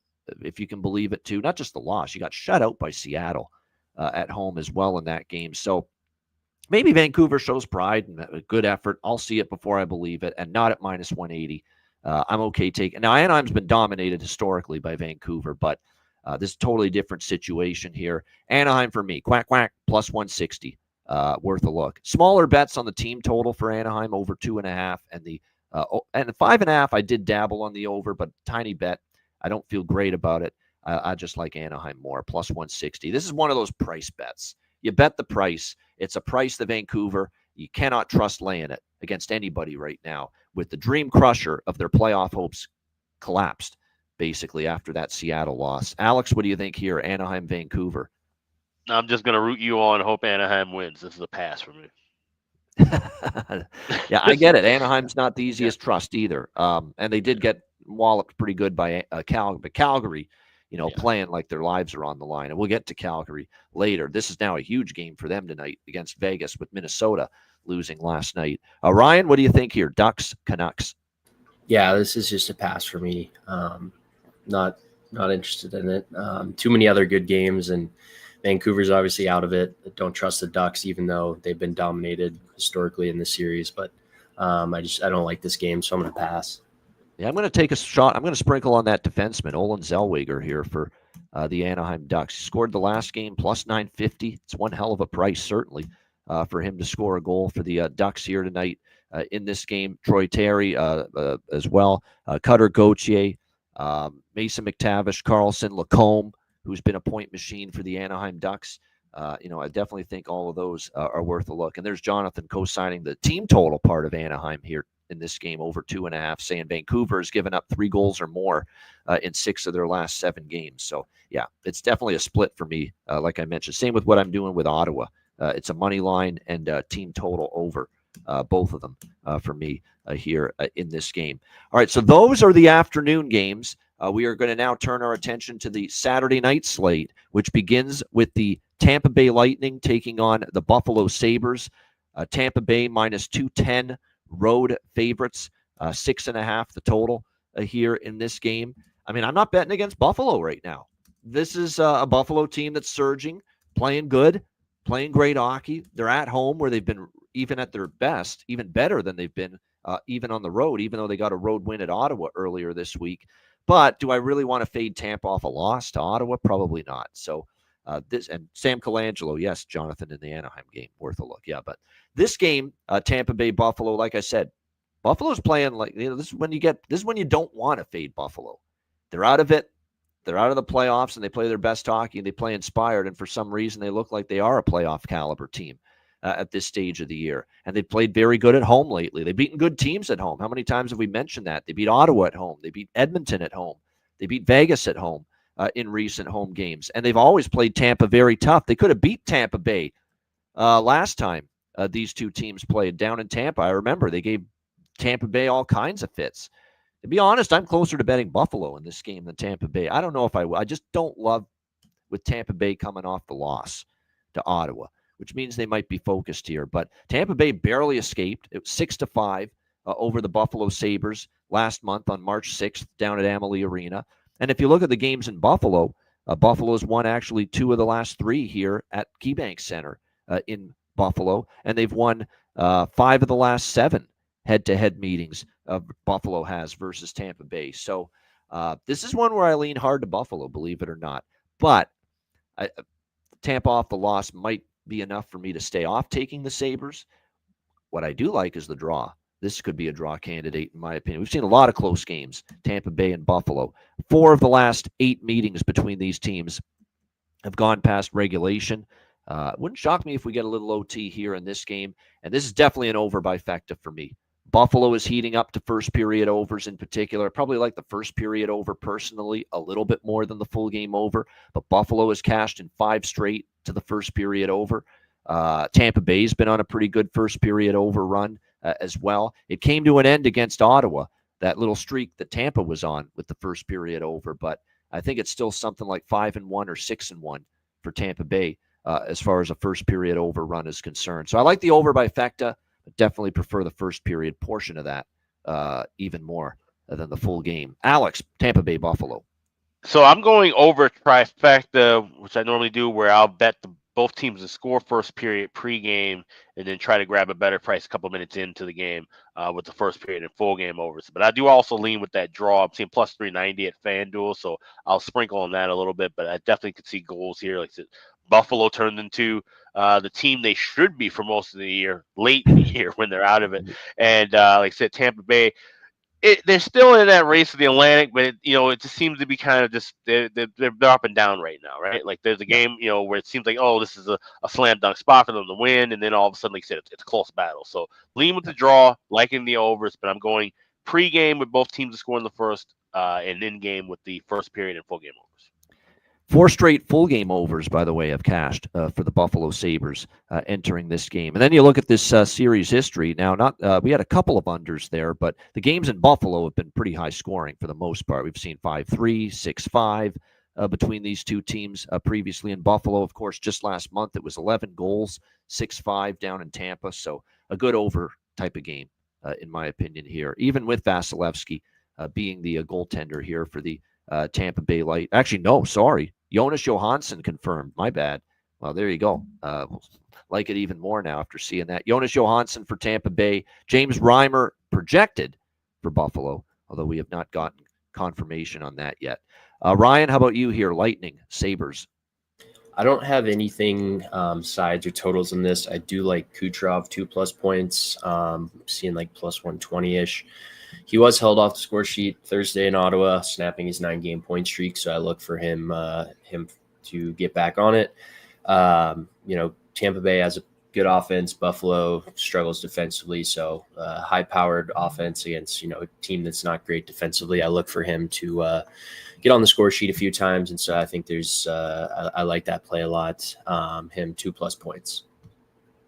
if you can believe it, too. Not just the loss. You got shut out by Seattle at home as well in that game. So maybe Vancouver shows pride and a good effort. I'll see it before I believe it, and not at -180. I'm okay taking. Now, Anaheim's been dominated historically by Vancouver, but this is a totally different situation here. Anaheim for me, quack, quack, +160. Worth a look. Smaller bets on the team total for Anaheim, over 2.5, and the 5.5. I did dabble on the over, but tiny bet. I don't feel great about it. I just like Anaheim more, +160. This is one of those price bets. You bet the price. It's a price to Vancouver. You cannot trust laying it against anybody right now, with the dream crusher of their playoff hopes collapsed basically after that Seattle loss. Alex, what do you think here? Anaheim, Vancouver. I'm just going to root you on and hope Anaheim wins. This is a pass for me. Yeah, I get it. Anaheim's not the easiest trust either. And they did get walloped pretty good by Calgary. But Calgary, playing like their lives are on the line. And we'll get to Calgary later. This is now a huge game for them tonight against Vegas, with Minnesota losing last night. Ryan, what do you think here? Ducks, Canucks. Yeah, this is just a pass for me. Not interested in it. Too many other good games, and Vancouver's obviously out of it. I don't trust the Ducks, even though they've been dominated historically in this series. But I don't like this game, so I'm going to pass. Yeah, I'm going to take a shot. I'm going to sprinkle on that defenseman, Olin Zellweger, here for the Anaheim Ducks. He scored the last game, plus 950. It's one hell of a price, certainly, for him to score a goal for the Ducks here tonight in this game. Troy Terry as well, Cutter Gauthier, Mason McTavish, Carlson, Lacombe, who's been a point machine for the Anaheim Ducks. I definitely think all of those are worth a look. And there's Jonathan co-signing the team total part of Anaheim here in this game, over 2.5, saying Vancouver has given up 3 goals or more in 6 of their last 7 games. So, yeah, it's definitely a split for me, like I mentioned. Same with what I'm doing with Ottawa. It's a money line and team total over, both of them for me here in this game. All right, so those are the afternoon games. We are going to now turn our attention to the Saturday night slate, which begins with the Tampa Bay Lightning taking on the Buffalo Sabres. Tampa Bay minus 210. Road favorites, 6.5 the total here in this game. I mean, I'm not betting against Buffalo right now. This is a Buffalo team that's surging, playing good, playing great hockey. They're at home where they've been, even at their best, even better than they've been even on the road, even though they got a road win at Ottawa earlier this week. But do I really want to fade Tampa off a loss to Ottawa? Probably not. So this, and Sam Colangelo, yes, Jonathan, in the Anaheim game, worth a look. Yeah, but this game, Tampa Bay Buffalo, like I said, Buffalo's playing like, this is when you don't want to fade Buffalo. They're out of it. They're out of the playoffs, and they play their best hockey, and they play inspired. And for some reason, they look like they are a playoff caliber team at this stage of the year. And they played very good at home lately. They've beaten good teams at home. How many times have we mentioned that? They beat Ottawa at home. They beat Edmonton at home. They beat Vegas at home in recent home games. And they've always played Tampa very tough. They could have beat Tampa Bay last time these two teams played down in Tampa. I remember they gave Tampa Bay all kinds of fits. To be honest, I'm closer to betting Buffalo in this game than Tampa Bay. I don't know if I just don't love with Tampa Bay coming off the loss to Ottawa, which means they might be focused here. But Tampa Bay barely escaped. It was 6-5 over the Buffalo Sabres last month on March 6th down at Amalie Arena. And if you look at the games in Buffalo, Buffalo's won actually 2 of the last 3 here at KeyBank Center in Buffalo, and they've won 5 of the last 7 head-to-head meetings Buffalo has versus Tampa Bay. So this is one where I lean hard to Buffalo, believe it or not. But Tampa off the loss might be enough for me to stay off taking the Sabres. What I do like is the draw. This could be a draw candidate, in my opinion. We've seen a lot of close games, Tampa Bay and Buffalo. 4 of the last 8 meetings between these teams have gone past regulation. Wouldn't shock me if we get a little OT here in this game. And this is definitely an over by Fecta for me. Buffalo is heating up to first period overs in particular. I probably like the first period over personally a little bit more than the full game over. But Buffalo has cashed in 5 straight to the first period over. Tampa Bay's been on a pretty good first period over run as well. It came to an end against Ottawa, that little streak that Tampa was on with the first period over. But I think it's still something like 5-1 or 6-1 for Tampa Bay as far as a first period over run is concerned. So I like the over by Fecta, but definitely prefer the first period portion of that even more than the full game. Alex, Tampa Bay Buffalo. So I'm going over trifecta, which I normally do, where I'll bet both teams to score first period pregame and then try to grab a better price a couple minutes into the game with the first period and full game overs. But I do also lean with that draw. I'm seeing plus 390 at FanDuel, so I'll sprinkle on that a little bit. But I definitely could see goals here. Like I said, Buffalo turned into the team they should be for most of the year, late in the year when they're out of it. And like I said, Tampa Bay, they're still in that race of the Atlantic, but it just seems to be kind of just they're up and down right now, right? Like there's a game, where it seems like, oh, this is a slam dunk spot for them to win, and then all of a sudden, like I said, it's a close battle. So lean with the draw, liking the overs, but I'm going pre-game with both teams to score in the first, and in game with the first period and full game overs. 4 straight full game overs, by the way, have cashed for the Buffalo Sabres entering this game. And then you look at this series history. Now, we had a couple of unders there, but the games in Buffalo have been pretty high scoring for the most part. We've seen 5-3, 6-5 between these two teams previously in Buffalo. Of course, just last month, it was 11 goals, 6-5 down in Tampa. So a good over type of game in my opinion here, even with Vasilevsky being the goaltender here for the Tampa Bay Light. Actually, no, sorry. Jonas Johansson confirmed. My bad. Well, there you go. Like it even more now after seeing that. Jonas Johansson for Tampa Bay. James Reimer projected for Buffalo, although we have not gotten confirmation on that yet. Ryan, how about you here? Lightning, Sabres. I don't have anything sides or totals in this. I do like Kucherov 2+ points, seeing like plus 120-ish. He was held off the score sheet Thursday in Ottawa, snapping his 9-game point streak. So I look for him to get back on it. Tampa Bay has a good offense. Buffalo struggles defensively. So high-powered offense against, a team that's not great defensively. I look for him to get on the score sheet a few times. And so I think I like that play a lot. Him 2+ points.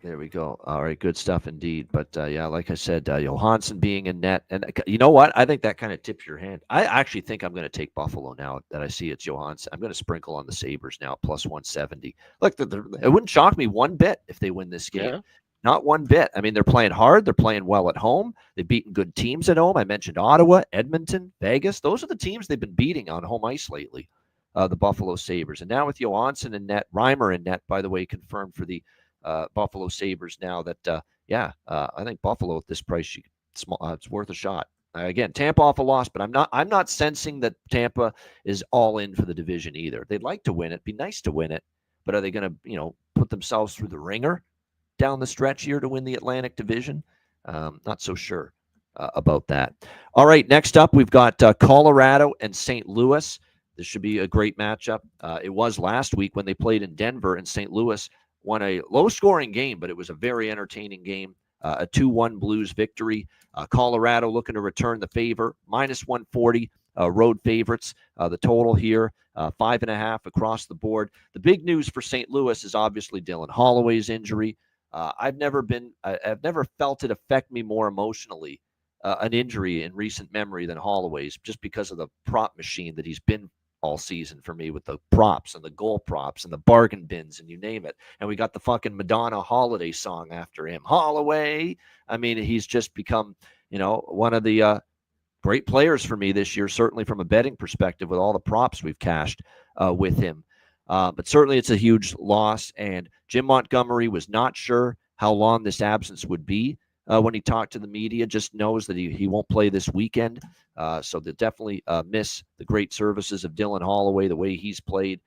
There we go. All right, good stuff indeed. But yeah, like I said, Johansson being in net, and you know what? I think that kind of tips your hand. I actually think I'm going to take Buffalo now that I see it's Johansson. I'm going to sprinkle on the Sabres now, plus 170. Look, it wouldn't shock me one bit if they win this game. Yeah. Not one bit. I mean, they're playing hard. They're playing well at home. They've beaten good teams at home. I mentioned Ottawa, Edmonton, Vegas. Those are the teams they've been beating on home ice lately, the Buffalo Sabres. And now with Johansson in net, Reimer in net, by the way, confirmed for the Buffalo Sabres now that, I think Buffalo at this price, it's worth a shot. Again, Tampa off a loss, but I'm not sensing that Tampa is all in for the division either. They'd like to win it. Be nice to win it, but are they going to, put themselves through the ringer down the stretch here to win the Atlantic Division? Not so sure about that. All right, next up, we've got Colorado and St. Louis. This should be a great matchup. It was last week when they played in Denver, and St. Louis won a low-scoring game, but it was a very entertaining game, a 2-1 Blues victory. Colorado looking to return the favor, minus 140 road favorites. The total here, 5.5 across the board. The big news for St. Louis is obviously Dylan Holloway's injury. I've never felt it affect me more emotionally, an injury in recent memory than Holloway's, just because of the prop machine that he's been all season for me with the props and the goal props and the bargain bins and you name it. And we got the fucking Madonna holiday song after him, Holloway. I mean, he's just become, one of the great players for me this year, certainly from a betting perspective with all the props we've cashed with him. But certainly it's a huge loss. And Jim Montgomery was not sure how long this absence would be when he talked to the media, just knows that he won't play this weekend. So they'll definitely miss the great services of Dylan Holloway, the way he's played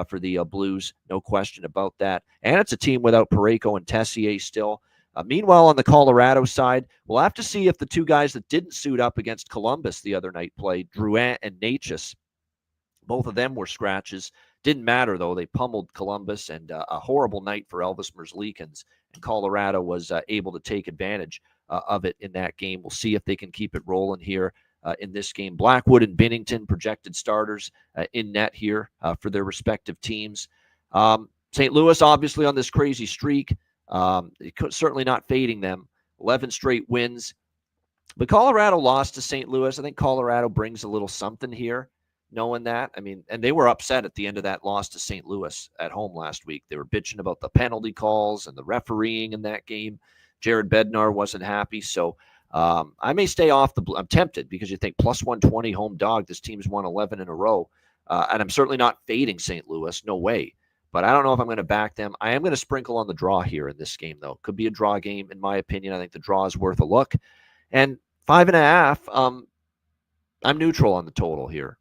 for the Blues. No question about that. And it's a team without Parayko and Tessier still. Meanwhile, on the Colorado side, we'll have to see if the two guys that didn't suit up against Columbus the other night played, Drouin and Natchez. Both of them were scratches. Didn't matter, though. They pummeled Columbus, and a horrible night for Elvis Merzlikins. And Colorado was able to take advantage of it in that game. We'll see if they can keep it rolling here in this game. Blackwood and Binnington projected starters in net here for their respective teams. St. Louis, obviously, on this crazy streak. Certainly not fading them. 11 straight wins. But Colorado lost to St. Louis. I think Colorado brings a little something here, knowing that. I mean, and they were upset at the end of that loss to St. Louis at home last week. They were bitching about the penalty calls and the refereeing in that game. Jared Bednar wasn't happy. So I may stay off I'm tempted because you think plus 120 home dog. This team's won 11 in a row. And I'm certainly not fading St. Louis. No way. But I don't know if I'm going to back them. I am going to sprinkle on the draw here in this game, though. Could be a draw game, in my opinion. I think the draw is worth a look. And 5.5, I'm neutral on the total here.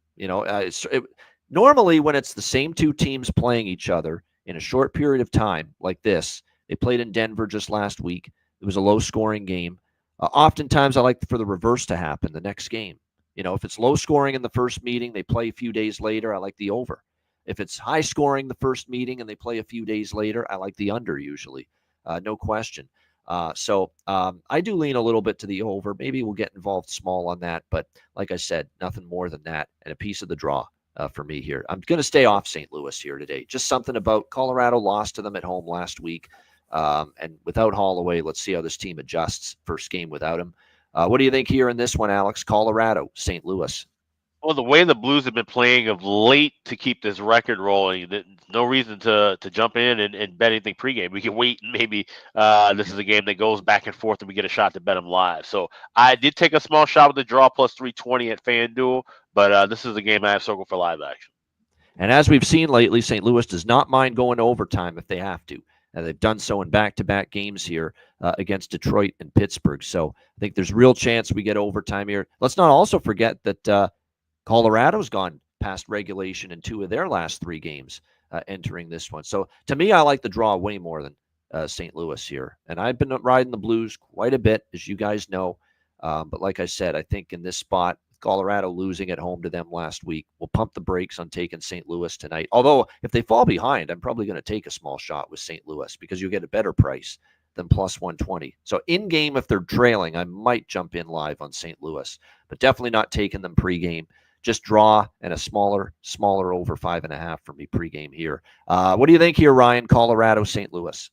Normally when it's the same two teams playing each other in a short period of time like this, they played in Denver just last week. It was a low-scoring game. Oftentimes I like for the reverse to happen the next game. If it's low-scoring in the first meeting, they play a few days later, I like the over. If it's high-scoring the first meeting and they play a few days later, I like the under usually. No question. So I do lean a little bit to the over. Maybe we'll get involved small on that. But like I said, nothing more than that. And a piece of the draw for me here. I'm going to stay off St. Louis here today. Just something about Colorado lost to them at home last week. And without Holloway, let's see how this team adjusts. First game without him. What do you think here in this one, Alex? Colorado, St. Louis. Well, the way the Blues have been playing of late to keep this record rolling, no reason to jump in and bet anything pregame. We can wait and maybe this is a game that goes back and forth and we get a shot to bet them live. So I did take a small shot with the draw plus 320 at FanDuel, but this is a game I have circled for live action. And as we've seen lately, St. Louis does not mind going to overtime if they have to. They've done so in back-to-back games here against Detroit and Pittsburgh. So I think there's real chance we get overtime here. Let's not also forget that Colorado's gone past regulation in 2 of their last 3 games entering this one. So to me, I like the draw way more than St. Louis here. And I've been riding the Blues quite a bit, as you guys know. But like I said, I think in this spot, Colorado losing at home to them last week, we'll pump the brakes on taking St. Louis tonight. Although if they fall behind, I'm probably going to take a small shot with St. Louis because you'll get a better price than plus 120. So in game, if they're trailing, I might jump in live on St. Louis, but definitely not taking them pregame. Just draw and a smaller over 5.5 for me pregame here. What do you think here, Ryan? Colorado, St. Louis.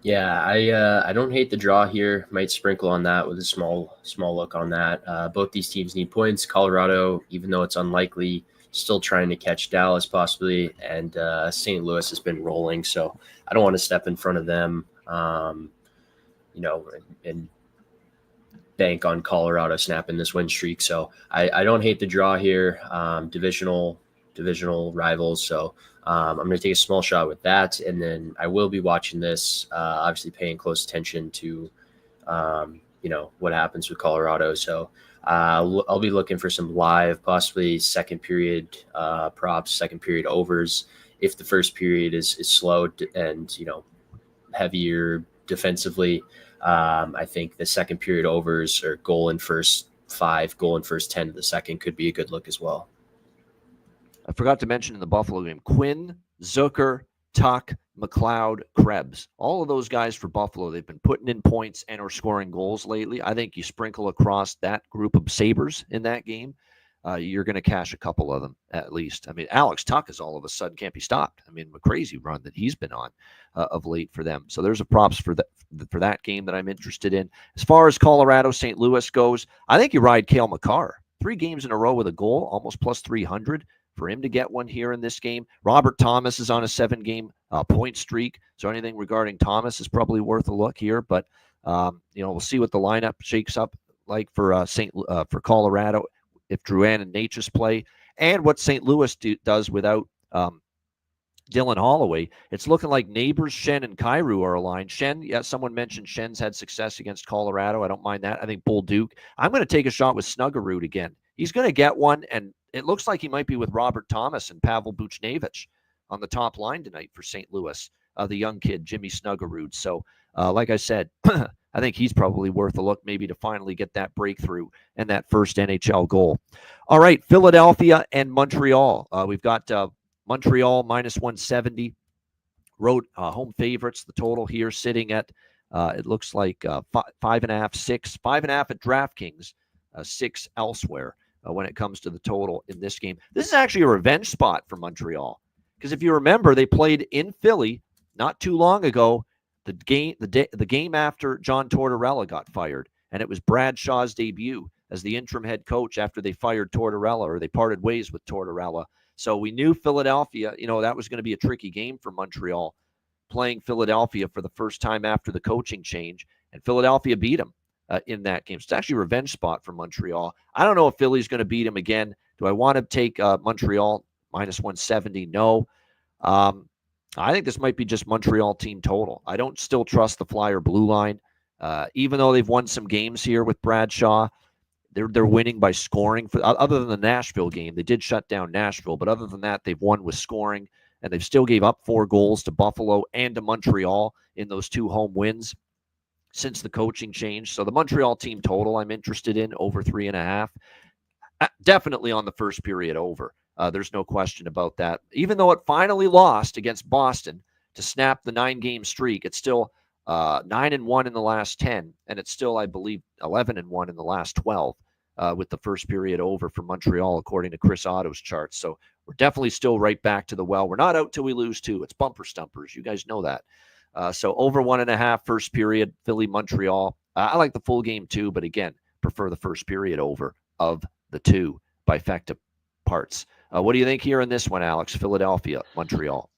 Yeah, I don't hate the draw here. Might sprinkle on that with a small look on that. Both these teams need points. Colorado, even though it's unlikely, still trying to catch Dallas possibly, and St. Louis has been rolling, so I don't want to step in front of them, and bank on Colorado snapping this win streak. So I don't hate the draw here. Divisional rivals, so I'm going to take a small shot with that, and then I will be watching this, obviously paying close attention to, what happens with Colorado. So I'll be looking for some live, possibly second period props, second period overs. If the first period is slow and, heavier defensively, I think the second period overs or goal in first 5, goal in first 10 of the second could be a good look as well. I forgot to mention in the Buffalo game, Quinn, Zucker, Tuck, McLeod, Krebs. All of those guys for Buffalo, they've been putting in points and or scoring goals lately. I think you sprinkle across that group of Sabres in that game, you're going to cash a couple of them at least. I mean, Alex Tuck is all of a sudden can't be stopped. I mean, a crazy run that he's been on of late for them. So there's a props for that game that I'm interested in. As far as Colorado, St. Louis goes, I think you ride Cale Makar. 3 games in a row with a goal, almost plus 300. For him to get one here in this game. Robert Thomas is on a 7-game point streak. So anything regarding Thomas is probably worth a look here. But, we'll see what the lineup shakes up like for for Colorado if Drouin and Natchez play, and what St. Louis does without Dylan Holloway. It's looking like Neighbors, Shen, and Kyrou are aligned. Shen, someone mentioned Shen's had success against Colorado. I don't mind that. I think Bull Duke. I'm going to take a shot with Snuggerud again. He's going to get one, and it looks like he might be with Robert Thomas and Pavel Buchnevich on the top line tonight for St. Louis, the young kid, Jimmy Snuggerud. So, like I said, I think he's probably worth a look maybe to finally get that breakthrough and that first NHL goal. All right, Philadelphia and Montreal. We've got Montreal minus 170. Road home favorites. The total here sitting at, it looks like 5.5, 6. 5.5 at DraftKings, 6 elsewhere. When it comes to the total in this game. This is actually a revenge spot for Montreal. Because if you remember, they played in Philly not too long ago, the game after John Tortorella got fired. And it was Brad Shaw's debut as the interim head coach after they fired Tortorella, or they parted ways with Tortorella. So we knew Philadelphia, that was going to be a tricky game for Montreal, playing Philadelphia for the first time after the coaching change. And Philadelphia beat them. In that game. So it's actually a revenge spot for Montreal. I don't know if Philly's going to beat him again. Do I want to take Montreal minus 170? No. I think this might be just Montreal team total. I don't still trust the Flyer blue line. Even though they've won some games here with Brad Shaw, they're winning by scoring. Other than the Nashville game, they did shut down Nashville, but other than that, they've won with scoring, and they've still gave up 4 goals to Buffalo and to Montreal in those 2 home wins since the coaching change. So the Montreal team total I'm interested in over 3.5. Definitely on the first period over. There's no question about that. Even though it finally lost against Boston to snap the 9-game streak, it's still 9-1 in the last 10, and it's still, I believe, 11-1 in the last 12 with the first period over for Montreal, according to Chris Otto's charts. So we're definitely still right back to the well. We're not out till we lose 2. It's bumper stumpers. You guys know that. So over 1.5 first period, Philly, Montreal. I like the full game too, but again, prefer the first period over of the 2 Bifecta parts. What do you think here in this one, Alex? Philadelphia, Montreal.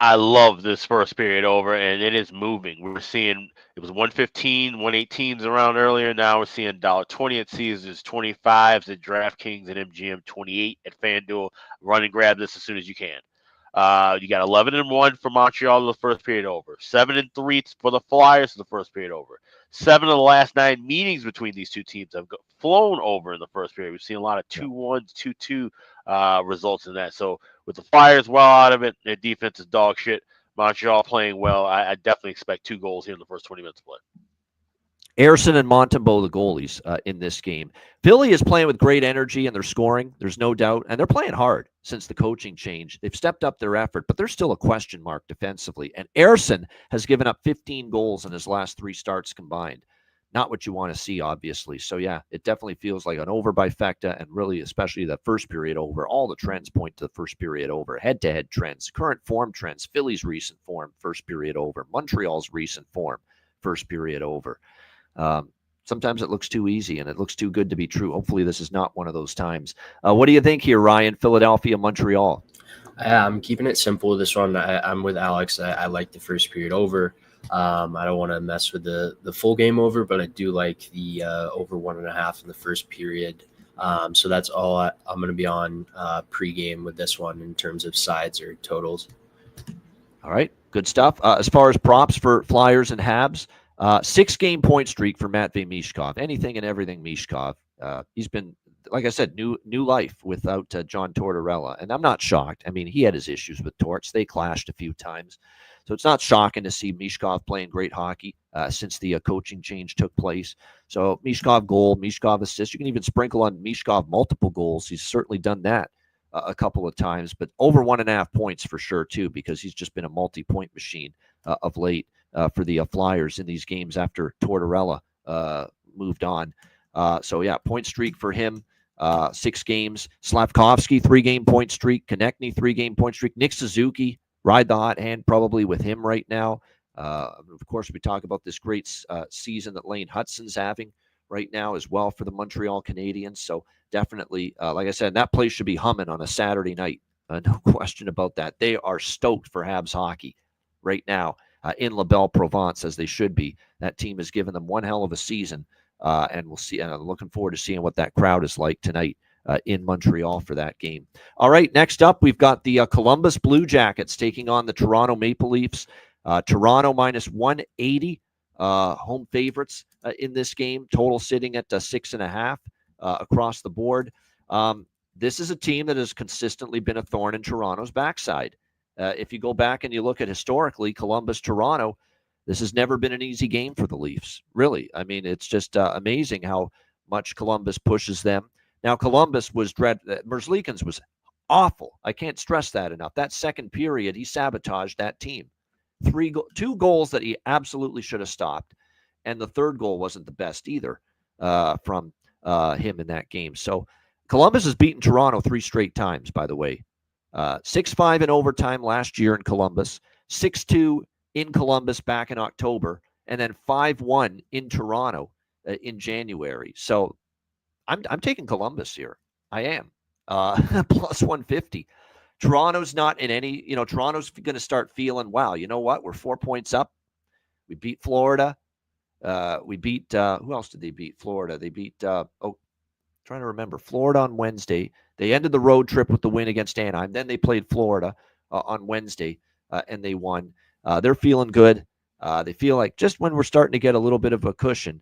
I love this first period over, and it is moving. We're seeing it was 115, 118s around earlier. Now we're seeing $1.20 at Caesars, 25s at DraftKings, and MGM 28 at FanDuel. Run and grab this as soon as you can. You got 11-1 for Montreal in the first period over. 7-3 for the Flyers in the first period over. 7 of the last 9 meetings between these two teams have flown over in the first period. We've seen a lot of 2-1s, 2-2 results in that. So with the Flyers well out of it, their defense is dog shit. Montreal playing well. I definitely expect 2 goals here in the first 20 minutes of play. Ersson and Montembeault, the goalies in this game. Philly is playing with great energy and they're scoring. There's no doubt. And they're playing hard since the coaching change. They've stepped up their effort, but there's still a question mark defensively. And Ersson has given up 15 goals in his last 3 starts combined. Not what you want to see, obviously. So, yeah, it definitely feels like an over by Fecta, and really, especially the first period over. All the trends point to the first period over. Head-to-head trends, current form trends, Philly's recent form, first period over. Montreal's recent form, first period over. Sometimes it looks too easy and it looks too good to be true. Hopefully this is not one of those times. What do you think here, Ryan? Philadelphia, Montreal. I'm keeping it simple with this one. I'm with Alex. I like the first period over. I don't want to mess with the full game over, but I do like the over 1.5 in the first period. So that's all I'm going to be on pregame with this one in terms of sides or totals. All right, good stuff. As far as props for Flyers and Habs, 6-game point streak for Matvei Michkov. Anything and everything Michkov. He's been, like I said, new life without John Tortorella. And I'm not shocked. I mean, he had his issues with Torts. They clashed a few times. So it's not shocking to see Michkov playing great hockey since the coaching change took place. So Michkov goal, Michkov assist. You can even sprinkle on Michkov multiple goals. He's certainly done that a couple of times. But over 1.5 points for sure, too, because he's just been a multi-point machine of late. For the Flyers in these games after Tortorella moved on. So, yeah, point streak for him, 6 games. Slavkovsky, 3-game point streak. Konechny, 3-game point streak. Nick Suzuki, ride the hot hand probably with him right now. Of course, we talk about this great season that Lane Hutson's having right now as well for the Montreal Canadiens. So, definitely, like I said, that place should be humming on a Saturday night. No question about that. They are stoked for Habs hockey right now. In La Belle Provence, as they should be. That team has given them one hell of a season, and we'll see. And I'm looking forward to seeing what that crowd is like tonight in Montreal for that game. All right, next up, we've got the Columbus Blue Jackets taking on the Toronto Maple Leafs. Toronto minus 180, home favorites in this game. Total sitting at 6.5 across the board. This is a team that has consistently been a thorn in Toronto's backside. If you go back and you look at historically, Columbus-Toronto, this has never been an easy game for the Leafs, really. I mean, it's just amazing how much Columbus pushes them. Now, Columbus was Merzlikins was awful. I can't stress that enough. That second period, he sabotaged that team. 2 goals that he absolutely should have stopped, and the third goal wasn't the best either from him in that game. So Columbus has beaten Toronto 3 straight times, by the way. 6-5 in overtime last year in Columbus, 6-2 in Columbus back in October, and then 5-1 in Toronto in January. So I'm taking Columbus here. I am. Plus 150. Toronto's not in any, Toronto's going to start feeling, wow, you know what? We're 4 points up. We beat Florida. We beat, who else did they beat? Florida. They beat, trying to remember, Florida on Wednesday. They ended the road trip with the win against Anaheim. Then they played Florida on Wednesday, and they won. They're feeling good. They feel like just when we're starting to get a little bit of a cushion,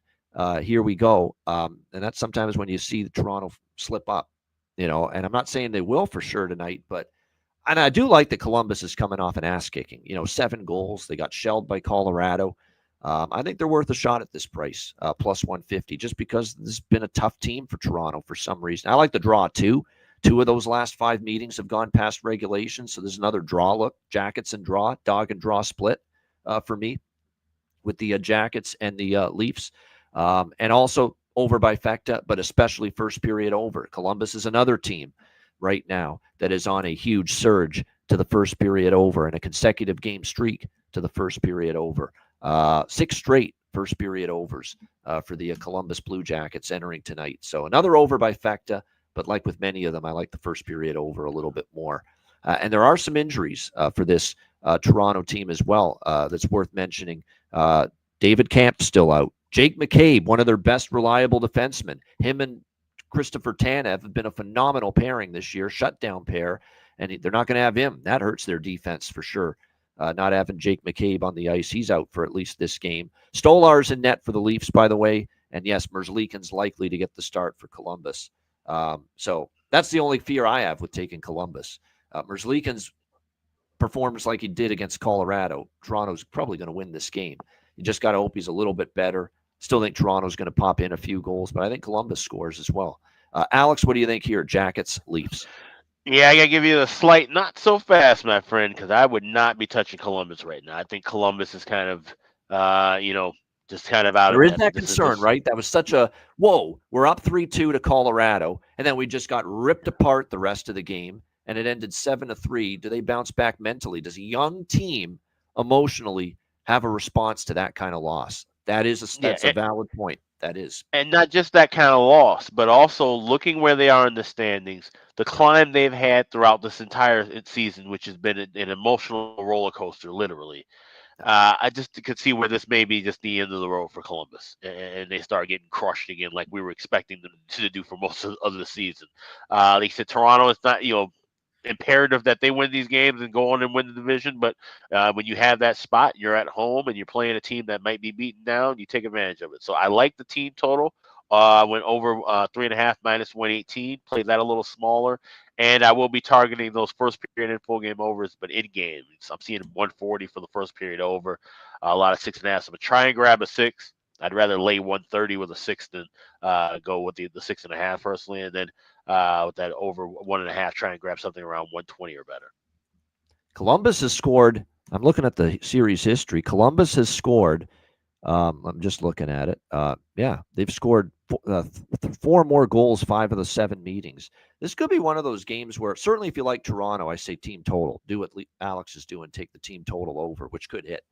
here we go. And that's sometimes when you see the Toronto slip up, and I'm not saying they will for sure tonight, and I do like that Columbus is coming off an ass kicking. 7 goals. They got shelled by Colorado. I think they're worth a shot at this price, plus 150, just because this has been a tough team for Toronto for some reason. I like the draw, too. 2 of those last 5 meetings have gone past regulation, so there's another draw look. Jackets and draw, dog and draw split for me with the Jackets and the Leafs. And also over by Fecta, but especially first period over. Columbus is another team right now that is on a huge surge to the first period over and a consecutive game streak to the first period over. 6 straight first period overs for the Columbus Blue Jackets entering tonight. So another over by Fecta, But like with many of them, I like the first period over a little bit more. And there are some injuries for this Toronto team as well that's worth mentioning. David Kamp's still out. Jake McCabe, one of their best reliable defensemen. Him and Christopher Tanev have been a phenomenal pairing this year, shutdown pair, and they're not going to have him. That hurts their defense for sure. Not having Jake McCabe on the ice. He's out for at least this game. Stolar's in net for the Leafs, by the way. And yes, Merzlikin's likely to get the start for Columbus. So that's the only fear I have with taking Columbus. Merzlikin's performs like he did against Colorado. Toronto's probably going to win this game. You just got to hope he's a little bit better. Still think Toronto's going to pop in a few goals, but I think Columbus scores as well. Alex, what do you think here? Jackets, Leafs. Yeah, I got to give you the slight not so fast, my friend, because I would not be touching Columbus right now. I think Columbus is kind of, just kind of out there of is that concern, right? That was such a, whoa, we're up 3-2 to Colorado, and then we just got ripped apart the rest of the game, and it ended 7-3. Do they bounce back mentally? Does a young team emotionally have a response to that kind of loss? That's a valid point. That is. And not just that kind of loss, but also looking where they are in the standings, the climb they've had throughout this entire season, which has been an emotional roller coaster, literally. I just could see where this may be just the end of the road for Columbus, and they start getting crushed again like we were expecting them to do for most of the season. Like I said, Toronto is not, imperative that they win these games and go on and win the division, but when you have that spot, you're at home and you're playing a team that might be beaten down, you take advantage of it. So I like the team total. Went over 3.5 minus 118, played that a little smaller, and I will be targeting those first period and full game overs, but in game. So I'm seeing 140 for the first period over, a lot of 6.5. So I'm gonna try and grab a 6. I'd rather lay 130 with a 6 than go with the 6.5 personally, and then with that over 1.5, try and grab something around 120 or better. Columbus has scored. I'm looking at the series history. Columbus has scored. I'm just looking at it. They've scored 4 more goals, 5 of the 7 meetings. This could be one of those games where, certainly if you like Toronto, I say team total. Do what Alex is doing, take the team total over, which could hit.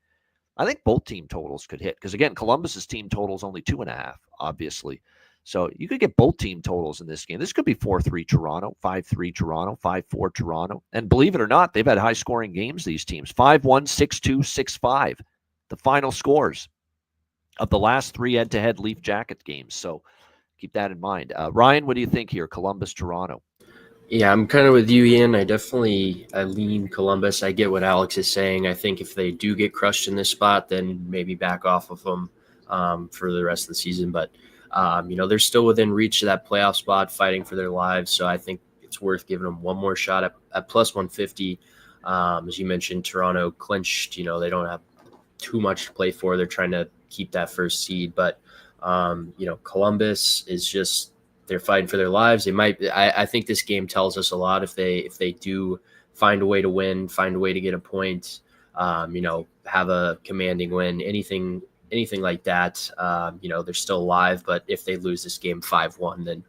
I think both team totals could hit because, again, Columbus's team total is only 2.5, obviously. So you could get both team totals in this game. This could be 4-3 Toronto, 5-3 Toronto, 5-4 Toronto. And believe it or not, they've had high-scoring games, these teams. 5-1, 6-2, 6-5, the final scores of the last 3 head-to-head Leaf Jacket games. So keep that in mind. Ryan, what do you think here, Columbus, Toronto? Yeah, I'm kind of with you, Ian. I lean Columbus. I get what Alex is saying. I think if they do get crushed in this spot, then maybe back off of them for the rest of the season. But, they're still within reach of that playoff spot, fighting for their lives. So I think it's worth giving them one more shot at plus 150. As you mentioned, Toronto clinched. They don't have too much to play for. They're trying to keep that first seed. But, Columbus is just – they're fighting for their lives. They might. I think this game tells us a lot. If they do find a way to win, find a way to get a point, have a commanding win, anything like that, they're still alive. But if they lose this game 5-1, then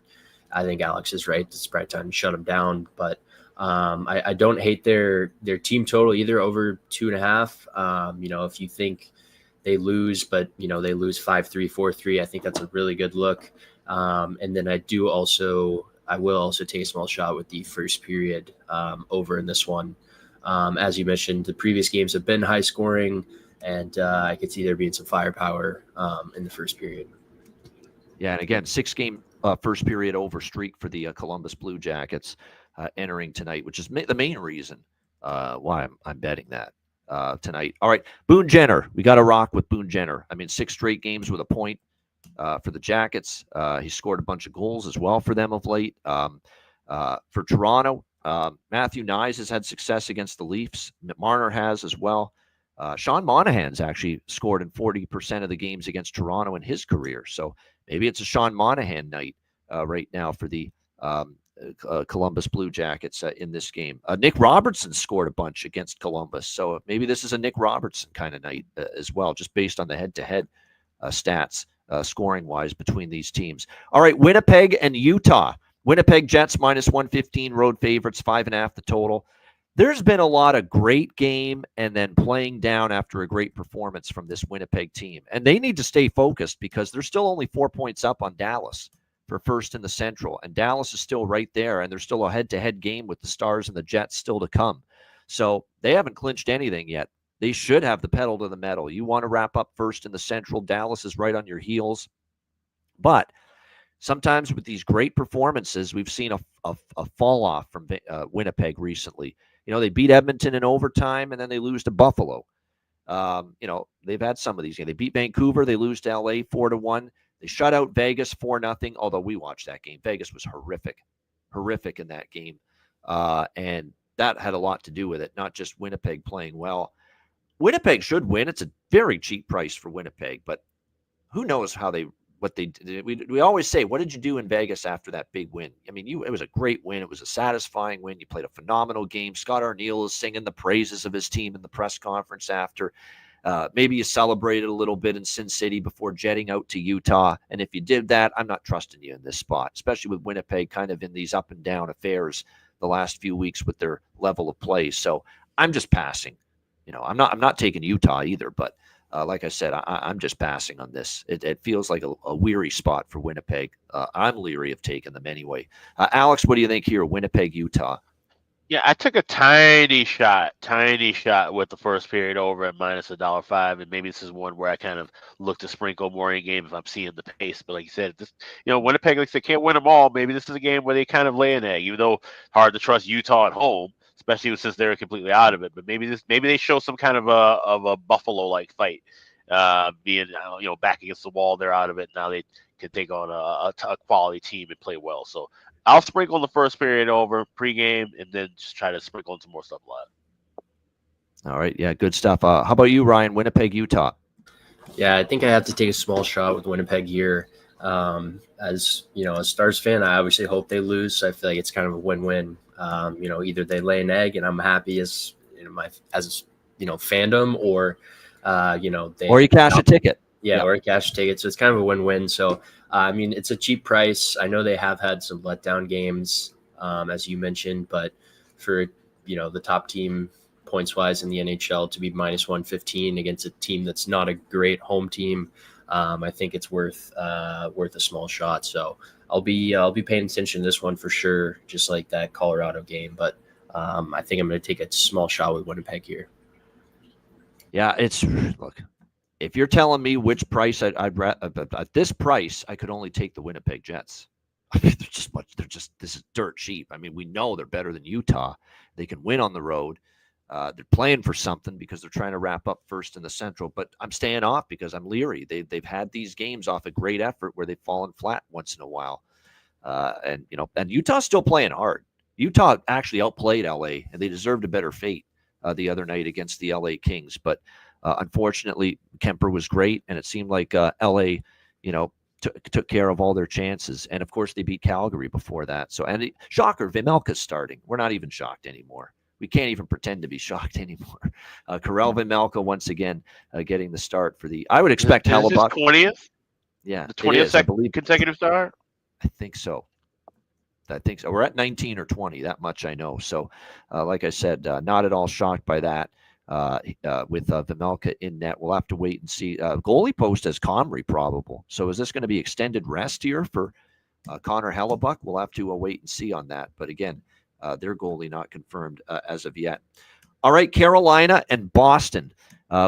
I think Alex is right. It's probably time to shut them down. But I don't hate their team total either, over 2.5. If you think they lose, but they lose 5-3, 4-3, I think that's a really good look. And then I will also take a small shot with the first period over in this one. As you mentioned, the previous games have been high scoring, and I could see there being some firepower in the first period. Yeah, and again, 6-game first period over streak for the Columbus Blue Jackets entering tonight, which is the main reason why I'm betting that tonight. All right, Boone Jenner. We got to rock with Boone Jenner. 6 straight games with a point. For the Jackets. He scored a bunch of goals as well for them of late. For Toronto, Matthew Nyes has had success against the Leafs. Marner has as well. Sean Monahan's actually scored in 40% of the games against Toronto in his career. So maybe it's a Sean Monahan night right now for the Columbus Blue Jackets in this game. Nick Robertson scored a bunch against Columbus. So maybe this is a Nick Robertson kind of night as well, just based on the head-to-head stats. Scoring-wise between these teams. All right, Winnipeg and Utah. Winnipeg Jets minus 115, road favorites, 5.5 the total. There's been a lot of great game and then playing down after a great performance from this Winnipeg team. And they need to stay focused because they're still only 4 points up on Dallas. for first in the Central, and Dallas is still right there, and there's still a head-to-head game with the Stars and the Jets still to come. So they haven't clinched anything yet. They should have the pedal to the metal. You want to wrap up first in the Central. Dallas is right on your heels. But sometimes with these great performances, we've seen a fall off from Winnipeg recently. They beat Edmonton in overtime, and then they lose to Buffalo. They've had some of these games. They beat Vancouver. They lose to LA 4-1. They shut out Vegas 4-0, although we watched that game. Vegas was horrific in that game. And that had a lot to do with it, not just Winnipeg playing well. Winnipeg should win. It's a very cheap price for Winnipeg, but who knows what they did. We always say, what did you do in Vegas after that big win? I mean, it was a great win. It was a satisfying win. You played a phenomenal game. Scott Arniel is singing the praises of his team in the press conference after. Maybe you celebrated a little bit in Sin City before jetting out to Utah. And if you did that, I'm not trusting you in this spot, especially with Winnipeg kind of in these up and down affairs the last few weeks with their level of play. So I'm just passing. I'm not taking Utah either, but like I said, I'm just passing on this. It feels like a weary spot for Winnipeg. I'm leery of taking them anyway. Alex, what do you think here? Winnipeg, Utah. Yeah, I took a tiny shot with the first period over at minus $1.05, and maybe this is one where I kind of look to sprinkle more in game if I'm seeing the pace. But like you said, Winnipeg, like they can't win them all. Maybe this is a game where they kind of lay an egg, even though hard to trust Utah at home, especially since they're completely out of it. But maybe they show some kind of a Buffalo-like fight, being back against the wall. They're out of it now. They can take on a quality team and play well. So I'll sprinkle the first period over pregame, and then just try to sprinkle in some more stuff live. All right, yeah, good stuff. How about you, Ryan? Winnipeg, Utah. Yeah, I think I have to take a small shot with Winnipeg here. As a Stars fan, I obviously hope they lose. So I feel like it's kind of a win-win. Either they lay an egg, and I'm happy as fandom, or or you cash a ticket. Yeah, or a cash ticket. So it's kind of a win-win. So, it's a cheap price. I know they have had some letdown games, as you mentioned, but for, the top team points-wise in the NHL to be minus 115 against a team that's not a great home team, I think it's worth a small shot. So I'll be paying attention to this one for sure, just like that Colorado game. But I think I'm going to take a small shot with Winnipeg here. Yeah, look. If you're telling me which price at this price, I could only take the Winnipeg Jets. I mean, this is dirt cheap. I mean, we know they're better than Utah. They can win on the road. They're playing for something because they're trying to wrap up first in the Central. But I'm staying off because I'm leery. They've had these games off a great effort where they've fallen flat once in a while. And Utah's still playing hard. Utah actually outplayed LA, and they deserved a better fate the other night against the LA Kings. But unfortunately, Kemper was great, and it seemed like LA, took care of all their chances. And of course, they beat Calgary before that. So, shocker, Vejmelka's starting. We're not even shocked anymore. We can't even pretend to be shocked anymore. Karel Vejmelka once again getting the start for the. I would expect Hellebuyck. 20th. Yeah, the 20th consecutive start. I think so. We're at 19 or 20. That much I know. So, like I said, not at all shocked by that. With Vejmelka in net, we'll have to wait and see. Goalie post as Comrie probable. So is this going to be extended rest here for Connor Hellebuyck? We'll have to wait and see on that. But again, their goalie not confirmed as of yet. All right, Carolina and Boston.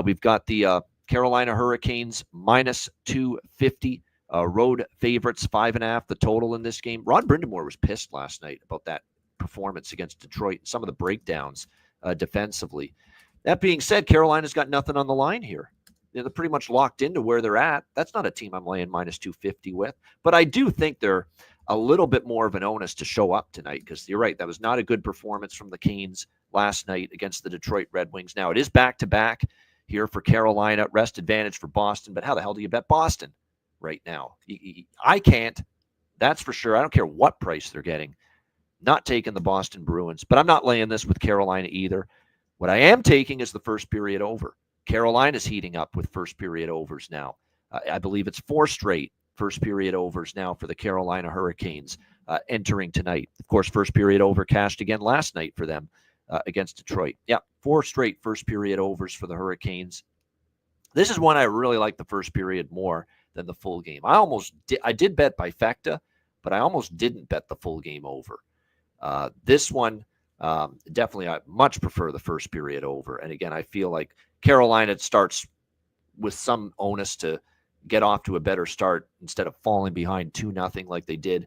We've got the Carolina Hurricanes minus 250. Road favorites 5.5. The total in this game. Rod Brindamore was pissed last night about that performance against Detroit. Some of the breakdowns defensively. That being said, Carolina's got nothing on the line here. They're pretty much locked into where they're at. That's not a team I'm laying minus 250 with. But I do think they're a little bit more of an onus to show up tonight because you're right. That was not a good performance from the Canes last night against the Detroit Red Wings. Now, it is back-to-back here for Carolina. Rest advantage for Boston. But how the hell do you bet Boston right now? I can't. That's for sure. I don't care what price they're getting. Not taking the Boston Bruins. But I'm not laying this with Carolina either. What I am taking is the first period over. Carolina's heating up with first period overs now. I believe it's 4 straight first period overs now for the Carolina Hurricanes entering tonight. Of course, first period over cashed again last night for them against Detroit. Yeah, 4 straight first period overs for the Hurricanes. This is one I really like the first period more than the full game. I did bet Bifecta but I almost didn't bet the full game over. This one, definitely, I much prefer the first period over. And again, I feel like Carolina starts with some onus to get off to a better start instead of falling behind 2-0 like they did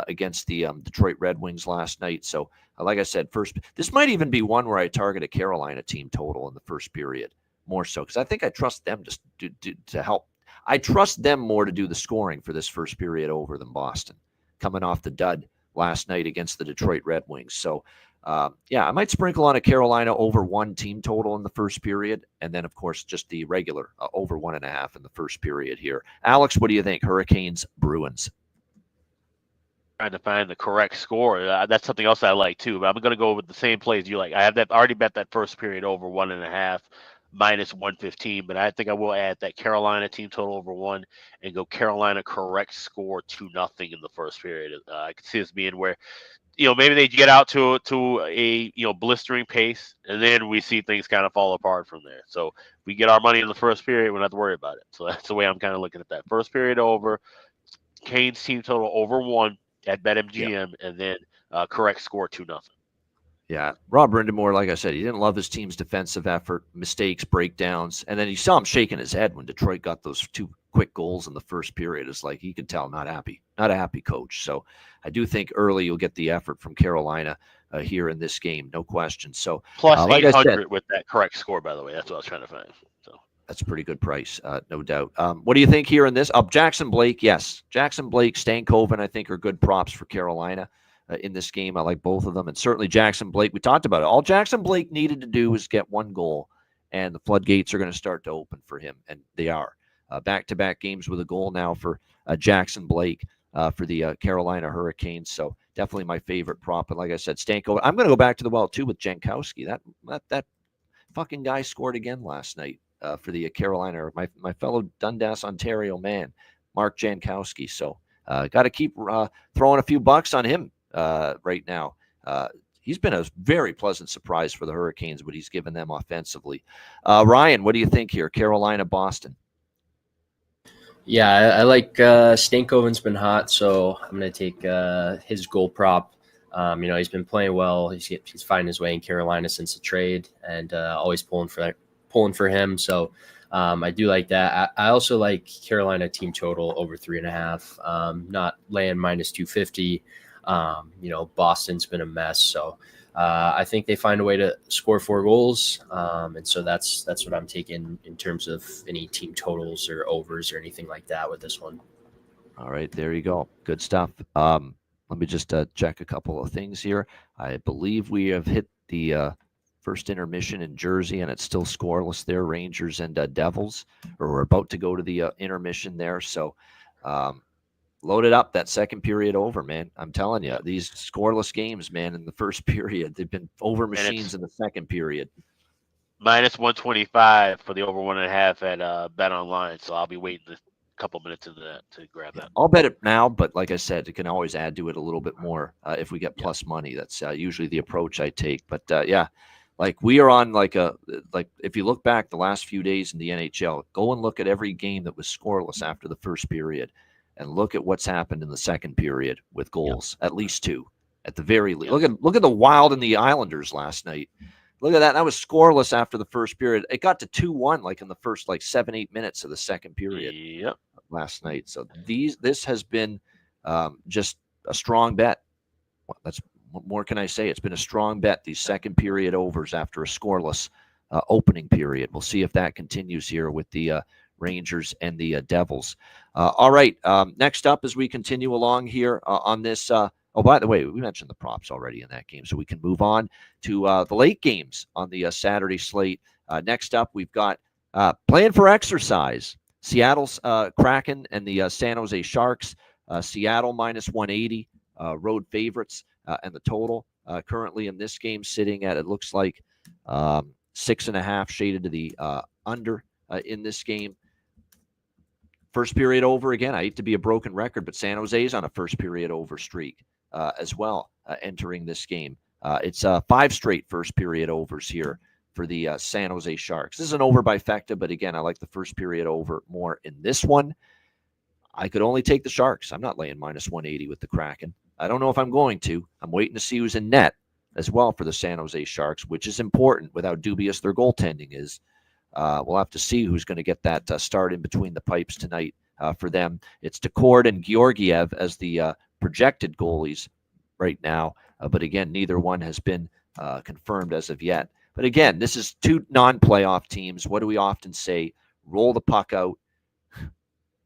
against the Detroit Red Wings last night. So, like I said, this might even be one where I target a Carolina team total in the first period more so, because I think I trust them to help. I trust them more to do the scoring for this first period over than Boston, coming off the dud last night against the Detroit Red Wings. So, I might sprinkle on a Carolina over 1 team total in the first period. And then, of course, just the regular over 1.5 in the first period here. Alex, what do you think? Hurricanes, Bruins. Trying to find the correct score. That's something else I like too, but I'm going to go with the same plays you like. I have that already bet that first period over 1.5 minus 115, but I think I will add that Carolina team total over 1 and go Carolina correct score 2-0 in the first period. I could see this being where, maybe they get out to a blistering pace, and then we see things kind of fall apart from there. So if we get our money in the first period, we don't have to worry about it. So that's the way I'm kind of looking at that. First period over, Canes team total over 1 at BetMGM, and then correct score 2-0. Yeah, Rob Brindamore, like I said, he didn't love his team's defensive effort, mistakes, breakdowns, and then you saw him shaking his head when Detroit got those 2 quick goals in the first period. It's like he could tell not a happy coach. So I do think early you'll get the effort from Carolina here in this game, no question. So plus like 800 with that correct score, by the way. That's what I was trying to find. So that's a pretty good price, no doubt. What do you think here in this? Jackson Blake, yes. Jackson Blake, Stankoven, I think are good props for Carolina in this game. I like both of them. And certainly Jackson Blake, we talked about it. All Jackson Blake needed to do was get 1 goal, and the floodgates are going to start to open for him, and they are. Back-to-back games with a goal now for Jackson Blake for the Carolina Hurricanes. So definitely my favorite prop. And like I said, Stankoven. I'm going to go back to the well, too, with Jankowski. That fucking guy scored again last night. For the Carolina, my fellow Dundas, Ontario man, Mark Jankowski. So got to keep throwing a few bucks on him right now. He's been a very pleasant surprise for the Hurricanes, what he's given them offensively. Ryan, what do you think here? Carolina, Boston. Yeah, I like Stankoven's been hot, so I'm going to take his goal prop. He's been playing well. He's finding his way in Carolina since the trade, and always pulling for him. So I do like that. I also like Carolina team total over 3.5, not laying minus 250. Boston's been a mess. So I think they find a way to score 4 goals. And so that's what I'm taking in terms of any team totals or overs or anything like that with this one. All right, there you go. Good stuff. Let me just check a couple of things here. I believe we have hit the first intermission in Jersey, and it's still scoreless there, Rangers and Devils, or we're about to go to the intermission there. So loaded up that second period over, man. I'm telling you, these scoreless games, man, in the first period, they've been over machines in the second period. Minus 125 for the over 1.5 at Bet Online. So I'll be waiting a couple minutes into that to grab that. I'll bet it now, but like I said, it can always add to it a little bit more if we get plus money. That's usually the approach I take. But like we are on like if you look back the last few days in the NHL, go and look at every game that was scoreless after the first period, and look at what's happened in the second period with goals, at least 2, at the very least. Look at the Wild and the Islanders last night. Look at that. That was scoreless after the first period. It got to 2-1 like in the first 7-8 minutes of the second period last night. So this has been just a strong bet. What more can I say? It's been a strong bet, these second period overs after a scoreless opening period. We'll see if that continues here with the Rangers and the Devils. All right. Next up, as we continue along here on this. By the way, we mentioned the props already in that game, so we can move on to the late games on the Saturday slate. Next up, we've got playing for exercise. Seattle's Kraken and the San Jose Sharks. Seattle minus 180, road favorites, and the total currently in this game sitting at, it looks like 6.5, shaded to the under in this game. First period over again. I hate to be a broken record, but San Jose's on a first period over streak as well entering this game. It's 5 straight first period overs here for the San Jose Sharks. This is an over by Fecta, but again, I like the first period over more in this one. I could only take the Sharks. I'm not laying minus 180 with the Kraken. I don't know if I'm going to. I'm waiting to see who's in net as well for the San Jose Sharks, which is important with how dubious their goaltending is. We'll have to see who's going to get that start in between the pipes tonight for them. It's Decord and Georgiev as the projected goalies right now. But again, neither one has been confirmed as of yet. But again, this is two non-playoff teams. What do we often say? Roll the puck out.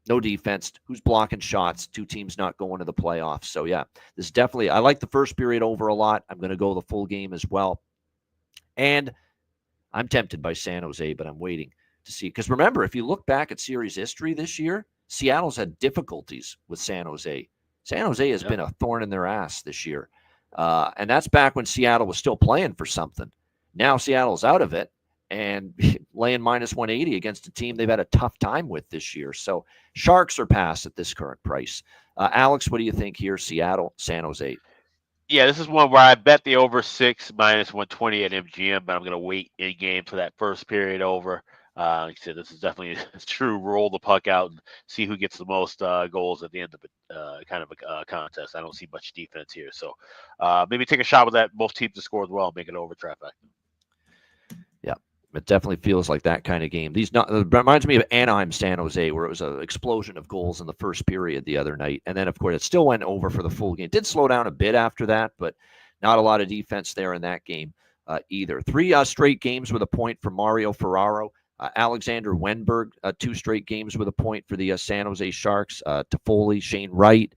No defense. Who's blocking shots? Two teams not going to the playoffs. So, yeah, this is definitely – I like the first period over a lot. I'm going to go the full game as well. And I'm tempted by San Jose, but I'm waiting to see. Because remember, if you look back at series history this year, Seattle's had difficulties with San Jose. San Jose has been a thorn in their ass this year. And that's back when Seattle was still playing for something. Now Seattle's out of it and laying minus 180 against a team they've had a tough time with this year. So Sharks are pass at this current price. Alex, what do you think here? Seattle, San Jose. Yeah, this is one where I bet the over 6 minus 120 at MGM, but I'm going to wait in game for that first period over. Like I said, this is definitely a true roll the puck out and see who gets the most goals at the end of it, kind of a contest. I don't see much defense here. So maybe take a shot with that. Both teams to score as well and make it over trifecta. Yeah, it definitely feels like that kind of game. It reminds me of Anaheim, San Jose, where it was an explosion of goals in the first period the other night. And then, of course, it still went over for the full game. It did slow down a bit after that, but not a lot of defense there in that game either. 3 straight games with a point for Mario Ferraro. Alexander Wenberg, 2 straight games with a point for the San Jose Sharks. Toffoli, Shane Wright.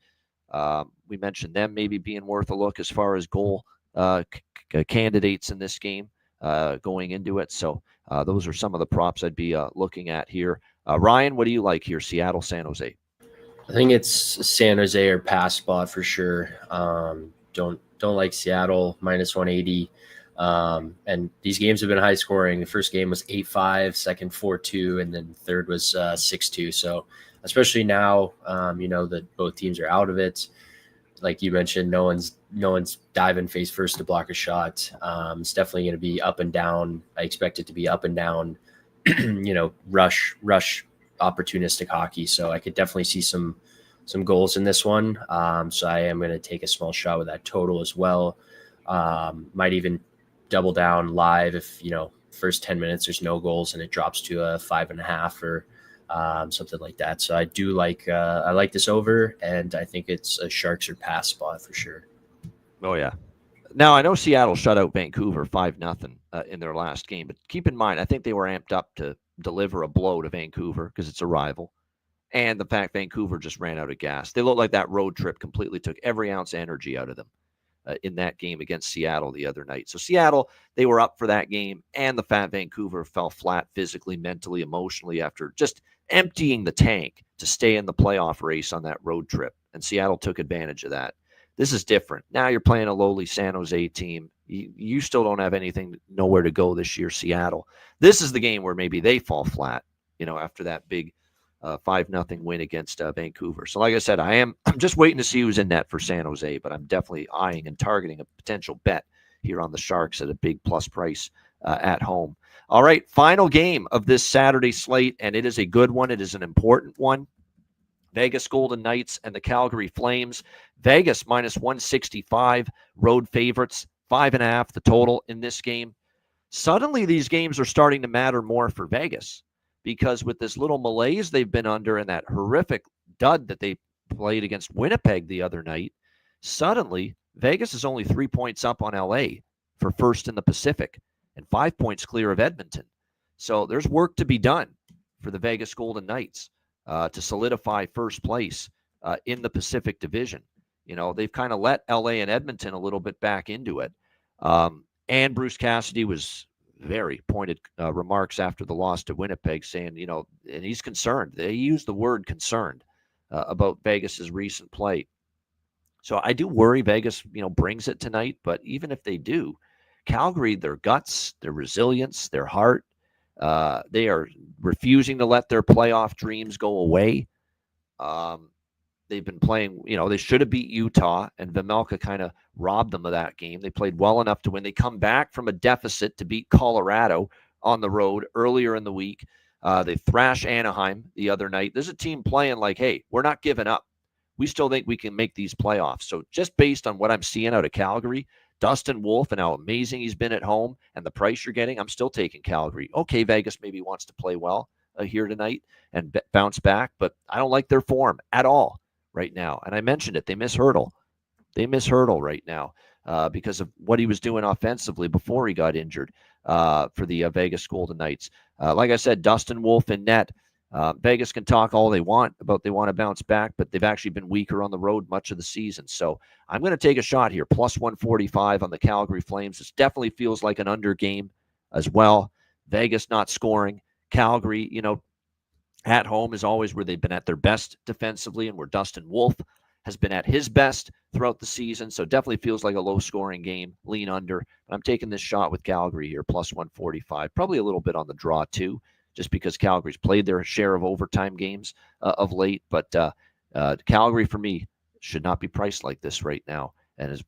We mentioned them maybe being worth a look as far as goal candidates in this game going into it. So those are some of the props I'd be looking at here. Ryan, what do you like here? Seattle, San Jose. I think it's San Jose or pass spot for sure. Don't like Seattle minus 180. And these games have been high scoring. The first game was 8-5, second 4-2, and then third was 6-2. So especially now, that both teams are out of it. Like you mentioned, no one's diving face first to block a shot. It's definitely going to be up and down. I expect it to be up and down, rush opportunistic hockey. So I could definitely see some goals in this one. So I am going to take a small shot with that total as well. Might even double down live if first 10 minutes there's no goals and it drops to a 5.5 or something like that. So I do like I like this over, and I think it's a Sharks or pass spot for sure. Oh yeah. Now I know Seattle shut out Vancouver 5-0 in their last game, but keep in mind I think they were amped up to deliver a blow to Vancouver because it's a rival, and the fact Vancouver just ran out of gas. They looked like that road trip completely took every ounce of energy out of them. In that game against Seattle the other night. So Seattle, they were up for that game, and the fact Vancouver fell flat physically, mentally, emotionally after just emptying the tank to stay in the playoff race on that road trip. And Seattle took advantage of that. This is different. Now you're playing a lowly San Jose team. You still don't have nowhere to go this year, Seattle. This is the game where maybe they fall flat, after that big 5-0 win against Vancouver. So like I said, I'm just waiting to see who's in net for San Jose, but I'm definitely eyeing and targeting a potential bet here on the Sharks at a big plus price at home. All right, final game of this Saturday slate, and it is a good one. It is an important one. Vegas Golden Knights and the Calgary Flames. Vegas minus 165, road favorites, 5.5 the total in this game. Suddenly these games are starting to matter more for Vegas, because with this little malaise they've been under and that horrific dud that they played against Winnipeg the other night, suddenly Vegas is only 3 points up on LA for first in the Pacific and 5 points clear of Edmonton. So there's work to be done for the Vegas Golden Knights to solidify first place in the Pacific Division. They've kind of let LA and Edmonton a little bit back into it. And Bruce Cassidy was very pointed remarks after the loss to Winnipeg, saying, and he's concerned. They used the word concerned about Vegas's recent play. So I do worry Vegas, brings it tonight. But even if they do, Calgary, their guts, their resilience, their heart, they are refusing to let their playoff dreams go away. They've been playing, they should have beat Utah, and Vejmelka kind of robbed them of that game. They played well enough to win. They come back from a deficit to beat Colorado on the road earlier in the week. They thrash Anaheim the other night. There's a team playing like, hey, we're not giving up. We still think we can make these playoffs. So just based on what I'm seeing out of Calgary, Dustin Wolf and how amazing he's been at home and the price you're getting, I'm still taking Calgary. Okay, Vegas maybe wants to play well here tonight and bounce back, but I don't like their form at all right now. And I mentioned it. They miss Hurdle. They miss Hurdle right now because of what he was doing offensively before he got injured for the Vegas Golden Knights. Like I said, Dustin Wolf in net. Vegas can talk all they want about they want to bounce back, but they've actually been weaker on the road much of the season. So I'm going to take a shot here, plus 145 on the Calgary Flames. This definitely feels like an under game as well. Vegas not scoring. Calgary, at home is always where they've been at their best defensively and where Dustin Wolf has been at his best throughout the season. So definitely feels like a low-scoring game, lean under. But I'm taking this shot with Calgary here, plus 145. Probably a little bit on the draw, too, just because Calgary's played their share of overtime games of late. But Calgary, for me, should not be priced like this right now. And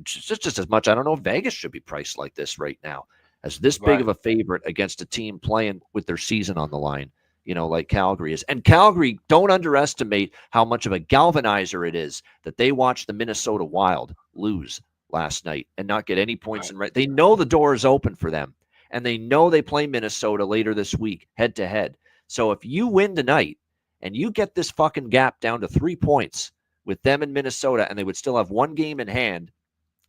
just as much, I don't know if Vegas should be priced like this right now, as this big of a favorite against a team playing with their season on the line, like Calgary is. And Calgary, don't underestimate how much of a galvanizer it is that they watched the Minnesota Wild lose last night and not get any points in. They know the door is open for them, and they know they play Minnesota later this week, head-to-head. So if you win tonight and you get this fucking gap down to 3 points with them in Minnesota, and they would still have one game in hand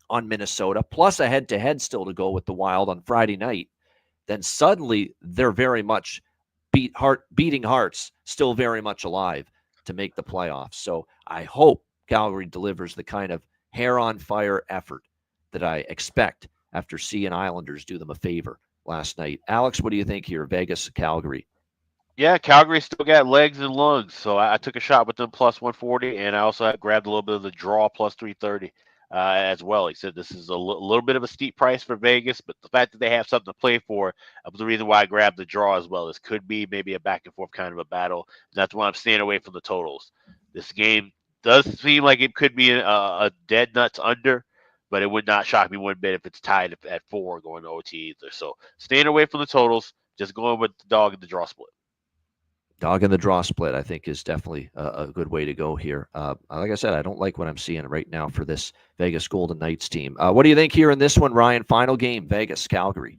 on Minnesota, plus a head-to-head still to go with the Wild on Friday night, then suddenly they're very much beating hearts, still very much alive to make the playoffs. So I hope Calgary delivers the kind of hair-on-fire effort that I expect after seeing Islanders do them a favor last night. Alex, what do you think here? Vegas, Calgary. Yeah, Calgary still got legs and lungs, so I took a shot with them plus 140, and I also grabbed a little bit of the draw plus 330 as well. He said this is a little bit of a steep price for Vegas, but the fact that they have something to play for was the reason why I grabbed the draw as well. This could be maybe a back and forth kind of a battle. That's why I'm staying away from the totals. This game does seem like it could be a dead nuts under, but it would not shock me one bit if it's tied at 4 going to OT either. So staying away from the totals, just going with the dog in the draw split. Dog in the draw split, I think, is definitely a good way to go here. Like I said, I don't like what I'm seeing right now for this Vegas Golden Knights team. What do you think here in this one, Ryan? Final game, Vegas, Calgary.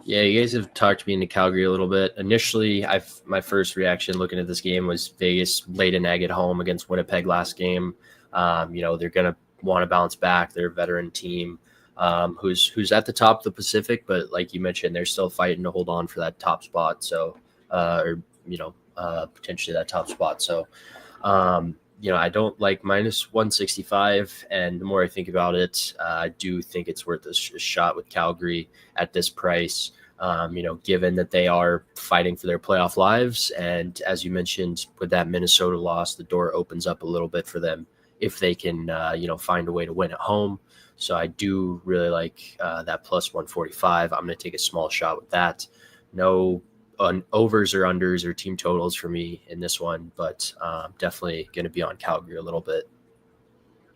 Yeah, you guys have talked me into Calgary a little bit. Initially, my first reaction looking at this game was Vegas laid an egg at home against Winnipeg last game. They're going to want to bounce back. They're a veteran team who's at the top of the Pacific, but like you mentioned, they're still fighting to hold on for that top spot. So, potentially that top spot. So, I don't like minus 165. And the more I think about it, I do think it's worth a shot with Calgary at this price, given that they are fighting for their playoff lives. And as you mentioned, with that Minnesota loss, the door opens up a little bit for them if they can, find a way to win at home. So I do really like that plus 145. I'm going to take a small shot with that. No overs or unders or team totals for me in this one, but definitely going to be on Calgary a little bit.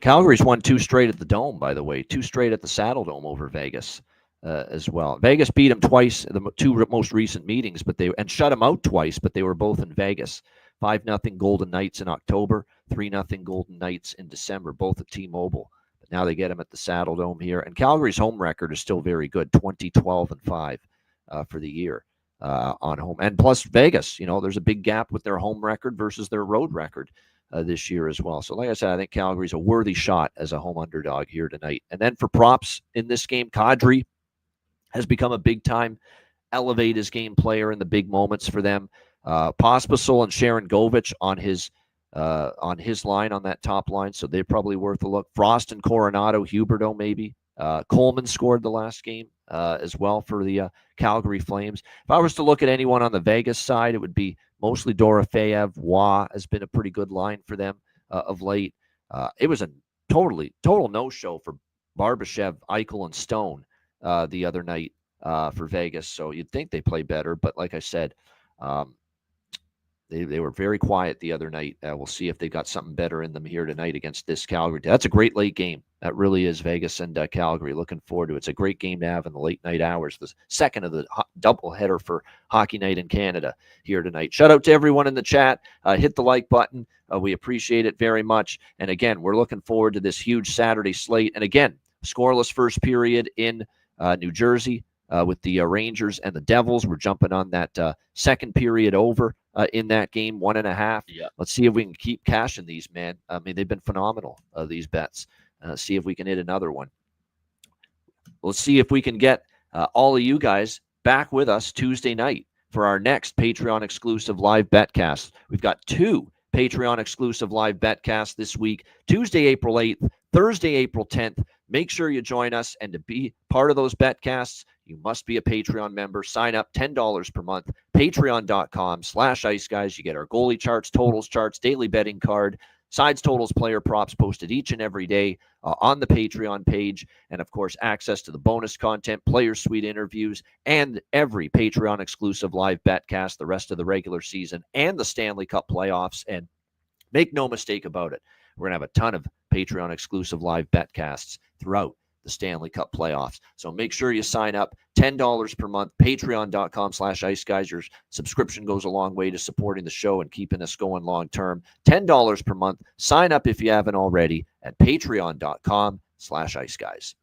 Calgary's won 2 straight at the Dome, by the way, 2 straight at the Saddle Dome over Vegas as well. Vegas beat them twice in the 2 most recent meetings, and shut them out twice, but they were both in Vegas. 5-0 Golden Knights in October, 3-0 Golden Knights in December, both at T-Mobile. But now they get them at the Saddle Dome here. And Calgary's home record is still very good, 20-12-5 for the year. On home, and plus Vegas, there's a big gap with their home record versus their road record this year as well. So like I said, I think Calgary's a worthy shot as a home underdog here tonight. And then for props in this game, Kadri has become a big time elevate his game player in the big moments for them. Pospisil and Sharon Govich on his line, on that top line, so they're probably worth a look. Frost and Coronado, Huberdeau maybe. Coleman scored the last game as well for the Calgary Flames. If I was to look at anyone on the Vegas side, it would be mostly Dorofeyev. Waugh has been a pretty good line for them of late. It was a total no-show for Barbashev, Eichel, and Stone the other night for Vegas. So you'd think they play better, but like I said, they were very quiet the other night. We'll see if they got something better in them here tonight against this Calgary. That's a great late game. That really is Vegas and Calgary. Looking forward to it. It's a great game to have in the late night hours. The second of the doubleheader for Hockey Night in Canada here tonight. Shout out to everyone in the chat. Hit the like button. We appreciate it very much. And again, we're looking forward to this huge Saturday slate. And again, scoreless first period in New Jersey with the Rangers and the Devils. We're jumping on that second period over in that game, 1.5. Yeah. Let's see if we can keep cashing these, man. I mean, they've been phenomenal, these bets. See if we can hit another one. Let's see if we can get all of you guys back with us Tuesday night for our next Patreon exclusive live betcast. We've got 2 Patreon exclusive live betcasts this week, Tuesday, April 8th, Thursday, April 10th. Make sure you join us, and to be part of those betcasts, you must be a Patreon member. Sign up, $10 per month, patreon.com/iceguys. You get our goalie charts, totals charts, daily betting card, sides, totals, player props posted each and every day on the Patreon page. And, of course, access to the bonus content, player suite interviews, and every Patreon exclusive live betcast the rest of the regular season and the Stanley Cup playoffs. And make no mistake about it, we're going to have a ton of Patreon exclusive live betcasts throughout the Stanley Cup playoffs. So make sure you sign up, $10 per month, patreon.com/iceguys. Your subscription goes a long way to supporting the show and keeping us going long term. $10 per month. Sign up if you haven't already at patreon.com/iceguys.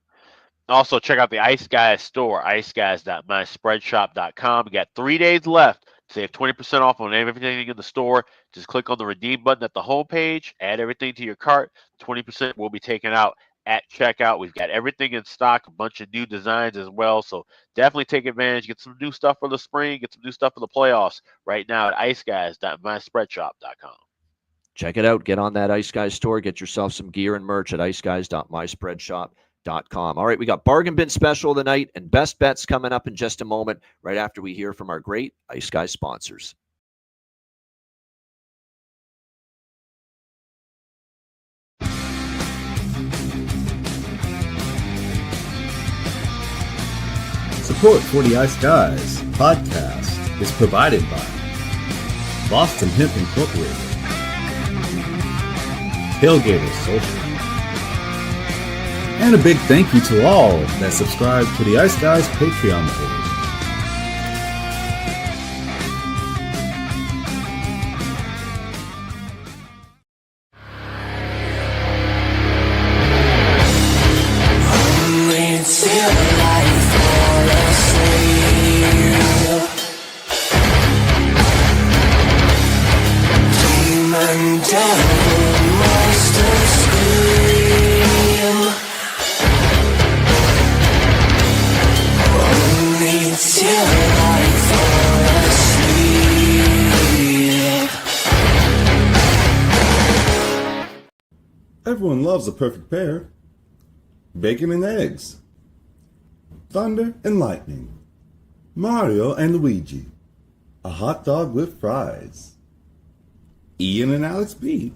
Also, check out the Ice Guys store, iceguys.myspreadshop.com. We got 3 days left. Save 20% off on everything in the store. Just click on the redeem button at the homepage, add everything to your cart. 20% will be taken out at checkout. We've got everything in stock, a bunch of new designs as well. So definitely take advantage. Get some new stuff for the spring. Get some new stuff for the playoffs right now at iceguys.myspreadshop.com. Check it out. Get on that Ice Guys store. Get yourself some gear and merch at iceguys.myspreadshop.com. All right, we got Bargain Bin Special of the night and Best Bets coming up in just a moment, right after we hear from our great Ice Guys sponsors. Support for the Ice Guys podcast is provided by Boston Hemp Incorporated, Tailgaters Social, and a big thank you to all that subscribe to the Ice Guys Patreon page. Everyone loves a perfect pair. Bacon and eggs. Thunder and lightning. Mario and Luigi. A hot dog with fries. Ian and Alex B.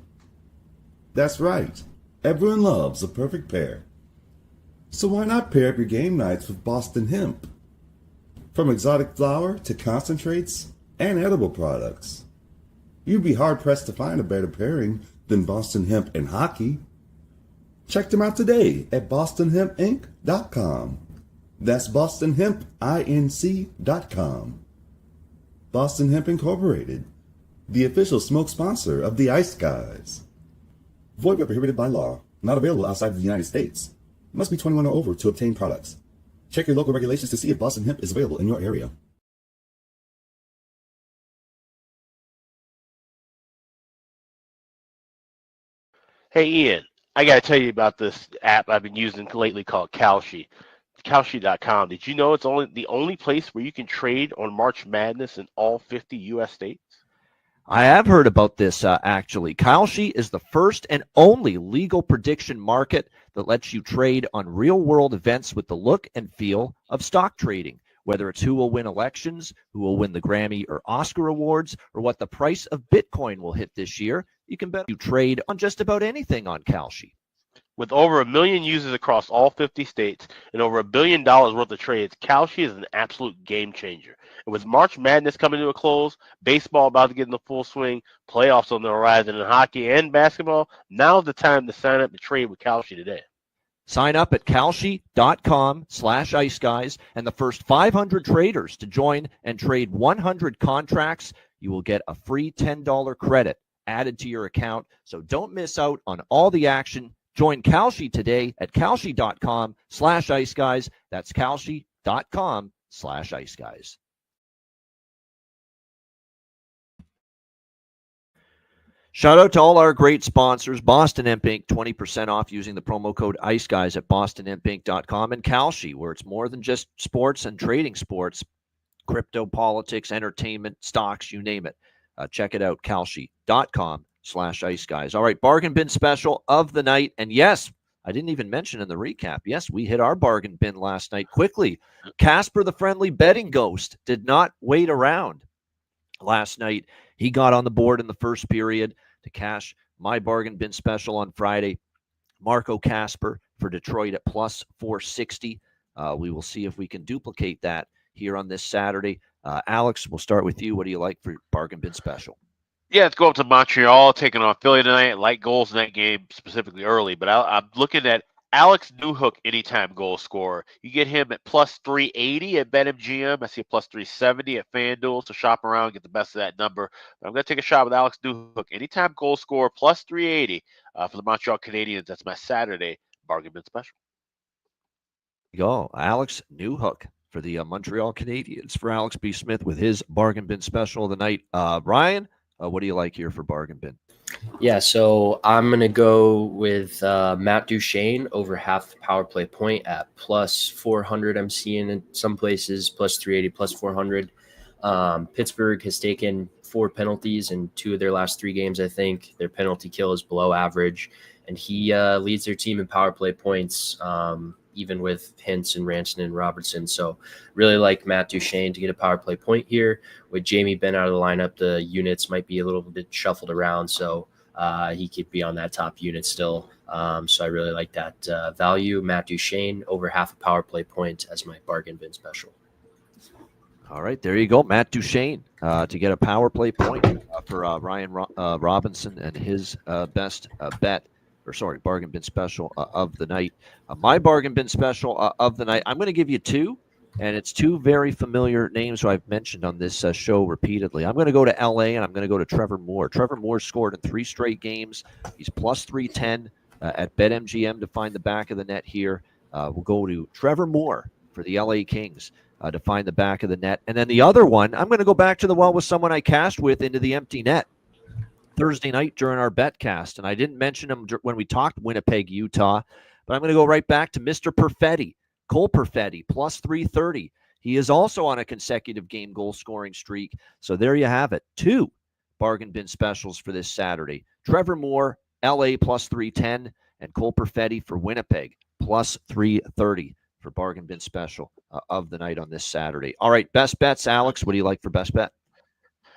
That's right. Everyone loves a perfect pair. So why not pair up your game nights with Boston Hemp? From exotic flower to concentrates and edible products. You'd be hard-pressed to find a better pairing than Boston Hemp and hockey. Check them out today at bostonhempinc.com. That's bostonhempinc.com. Boston Hemp Incorporated, the official smoke sponsor of the Ice Guys. Void where prohibited by law. Not available outside of the United States. Must be 21 or over to obtain products. Check your local regulations to see if Boston Hemp is available in your area. Hey, Ian, I got to tell you about this app I've been using lately called Kalshi. Kalshi.com. Did you know it's the only place where you can trade on March Madness in all 50 U.S. states? I have heard about this, actually. Kalshi is the first and only legal prediction market that lets you trade on real-world events with the look and feel of stock trading, whether it's who will win elections, who will win the Grammy or Oscar awards, or what the price of Bitcoin will hit this year. You can bet you trade on just about anything on Kalshi. With over 1 million users across all 50 states and over $1 billion worth of trades, Kalshi is an absolute game changer. And with March Madness coming to a close, baseball about to get into full swing, playoffs on the horizon in hockey and basketball, now's the time to sign up and trade with Kalshi today. Sign up at kalshi.com/iceguys, and the first 500 traders to join and trade 100 contracts, you will get a free $10 credit added to your account. So don't miss out on all the action. Join Kalshi today at kalshi.com/iceguys. That's kalshi.com/iceguys. Shout out to all our great sponsors. Boston Imp Inc., 20% off using the promo code IceGuys at bostonimpinc.com, and Kalshi, where it's more than just sports and trading sports, crypto, politics, entertainment, stocks, you name it. Check it out, kalshi.com/IceGuys. All right, bargain bin special of the night. And yes, I didn't even mention in the recap, yes, we hit our bargain bin last night quickly. Casper, the friendly betting ghost, did not wait around last night. He got on the board in the first period to cash my bargain bin special on Friday. Marco Casper for Detroit at plus 460. We will see if we can duplicate that here on this Saturday. Alex, we'll start with you. What do you like for bargain bin special? Yeah, let's go up to Montreal, taking on Philly tonight. Light goals in that game, specifically early. But I'm looking at Alex Newhook, anytime goal scorer. You get him at plus 380 at BetMGM. I see a plus 370 at FanDuel. So shop around, get the best of that number. But I'm going to take a shot with Alex Newhook, anytime goal scorer, plus 380 for the Montreal Canadiens. That's my Saturday bargain bin special. Go, Alex Newhook for the Montreal Canadiens. For Alex B. Smith with his bargain bin special of the night. Ryan, what do you like here for bargain bin? Yeah, so I'm going to go with Matt Duchene over half the power play point at plus 400. I'm seeing in some places plus 380, plus 400. Pittsburgh has taken 4 penalties in 2 of their last 3 games, I think. Their penalty kill is below average, and he leads their team in power play points, even with Hintz and Ranson and Robertson. So really like Matt Duchene to get a power play point here. With Jamie Benn out of the lineup, the units might be a little bit shuffled around, so he could be on that top unit still. So I really like that value. Matt Duchene over half a power play point as my bargain bin special. All right, there you go. Matt Duchene to get a power play point for Ryan Robinson and his best bet. Bargain bin special of the night. My bargain bin special of the night, I'm going to give you 2, and it's 2 very familiar names who I've mentioned on this show repeatedly. I'm going to go to L.A., and I'm going to go to Trevor Moore. Trevor Moore scored in 3 straight games. He's plus 310 at BetMGM to find the back of the net here. We'll go to Trevor Moore for the L.A. Kings to find the back of the net. And then the other one, I'm going to go back to the well with someone I cashed with into the empty net Thursday night during our betcast, and I didn't mention him when we talked Winnipeg, Utah, but I'm going to go right back to Mr. Perfetti, Cole Perfetti, plus 330. He is also on a consecutive game goal scoring streak, so there you have it. 2 bargain bin specials for this Saturday. Trevor Moore, LA, plus 310, and Cole Perfetti for Winnipeg, plus 330 for bargain bin special of the night on this Saturday. All right, best bets, Alex. What do you like for best bet?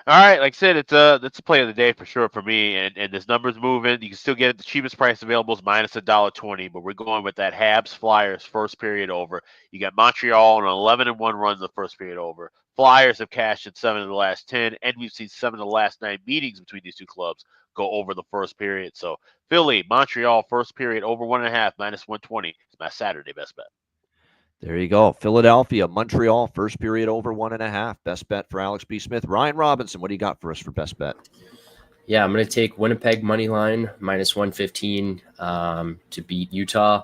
All right, like I said, that's a play of the day for sure for me, and this number's moving. You can still get it. The cheapest price available is minus $1.20, but we're going with that Habs Flyers first period over. You got Montreal on an 11-1 run in the first period over. Flyers have cashed in 7 of the last 10, and we've seen 7 of the last 9 meetings between these 2 clubs go over the first period. So Philly, Montreal first period over 1.5 minus 120 is my Saturday best bet. There you go. Philadelphia, Montreal, first period over 1.5. Best bet for Alex B. Smith. Ryan Robinson, what do you got for us for best bet? Yeah, I'm going to take Winnipeg money line minus 115 to beat Utah.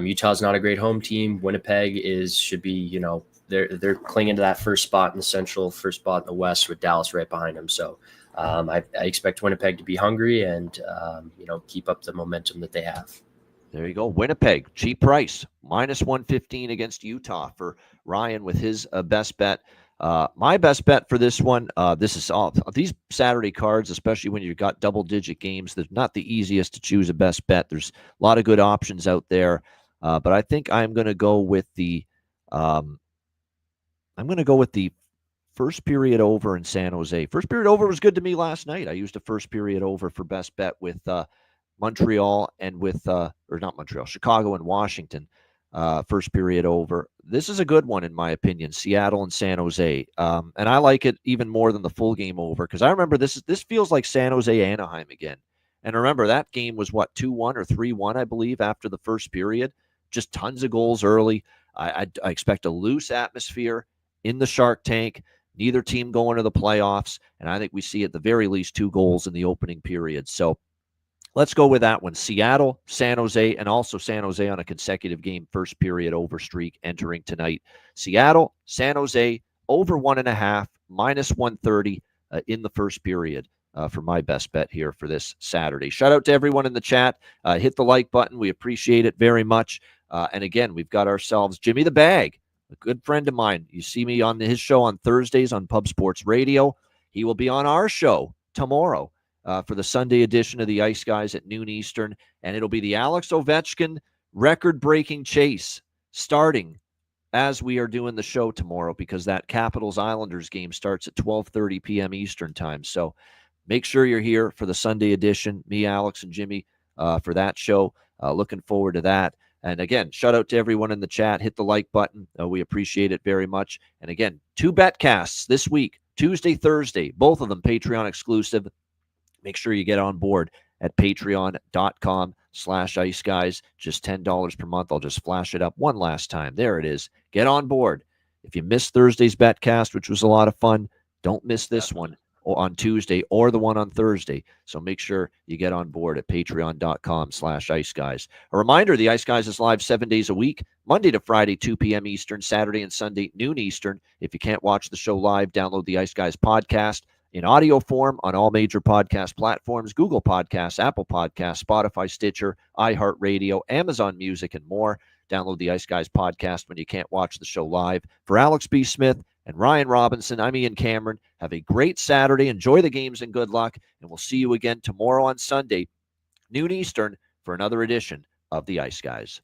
Utah's not a great home team. Winnipeg should be, they're clinging to that first spot in the Central, first spot in the West with Dallas right behind them. So I expect Winnipeg to be hungry and keep up the momentum that they have. There you go. Winnipeg, cheap price, minus 115 against Utah for Ryan with his best bet. My best bet for this one, this is all these Saturday cards, especially when you've got double-digit games. They're not the easiest to choose a best bet. There's a lot of good options out there, but I think I'm going to go with the first period over in San Jose. First period over was good to me last night. I used a first period over for best bet with Montreal and with Chicago and Washington, first period over. This is a good one in my opinion, Seattle and San Jose. And I like it even more than the full game over because I remember this feels like San Jose Anaheim again. And remember, that game was what, 2-1 or 3-1, I believe, after the first period. Just tons of goals early. I expect a loose atmosphere in the Shark Tank. Neither team going to the playoffs. And I think we see at the very least 2 goals in the opening period. So let's go with that one. Seattle, San Jose, and also San Jose on a consecutive game first period over streak entering tonight. Seattle, San Jose, over 1.5, minus 130 in the first period. For my best bet here for this Saturday. Shout out to everyone in the chat. Hit the like button. We appreciate it very much. And again, we've got ourselves Jimmy the Bag, a good friend of mine. You see me on his show on Thursdays on Pub Sports Radio. He will be on our show tomorrow for the Sunday edition of the Ice Guys at noon Eastern. And it'll be the Alex Ovechkin record-breaking chase starting as we are doing the show tomorrow, because that Capitals-Islanders game starts at 12:30 p.m. Eastern time. So make sure you're here for the Sunday edition, me, Alex, and Jimmy for that show. Looking forward to that. And again, shout out to everyone in the chat. Hit the like button. We appreciate it very much. And again, 2 betcasts this week, Tuesday, Thursday, both of them Patreon exclusive. Make sure you get on board at patreon.com/iceguys. Just $10 per month. I'll just flash it up one last time. There it is. Get on board. If you missed Thursday's betcast, which was a lot of fun, don't miss this one on Tuesday or the one on Thursday. So make sure you get on board at patreon.com/iceguys. A reminder, the Ice Guys is live 7 days a week, Monday to Friday, 2 p.m. Eastern, Saturday and Sunday, noon Eastern. If you can't watch the show live, download the Ice Guys podcast in audio form on all major podcast platforms: Google Podcasts, Apple Podcasts, Spotify, Stitcher, iHeartRadio, Amazon Music, and more. Download the Ice Guys podcast when you can't watch the show live. For Alex B. Smith and Ryan Robinson, I'm Ian Cameron. Have a great Saturday. Enjoy the games and good luck. And we'll see you again tomorrow on Sunday, noon Eastern, for another edition of the Ice Guys.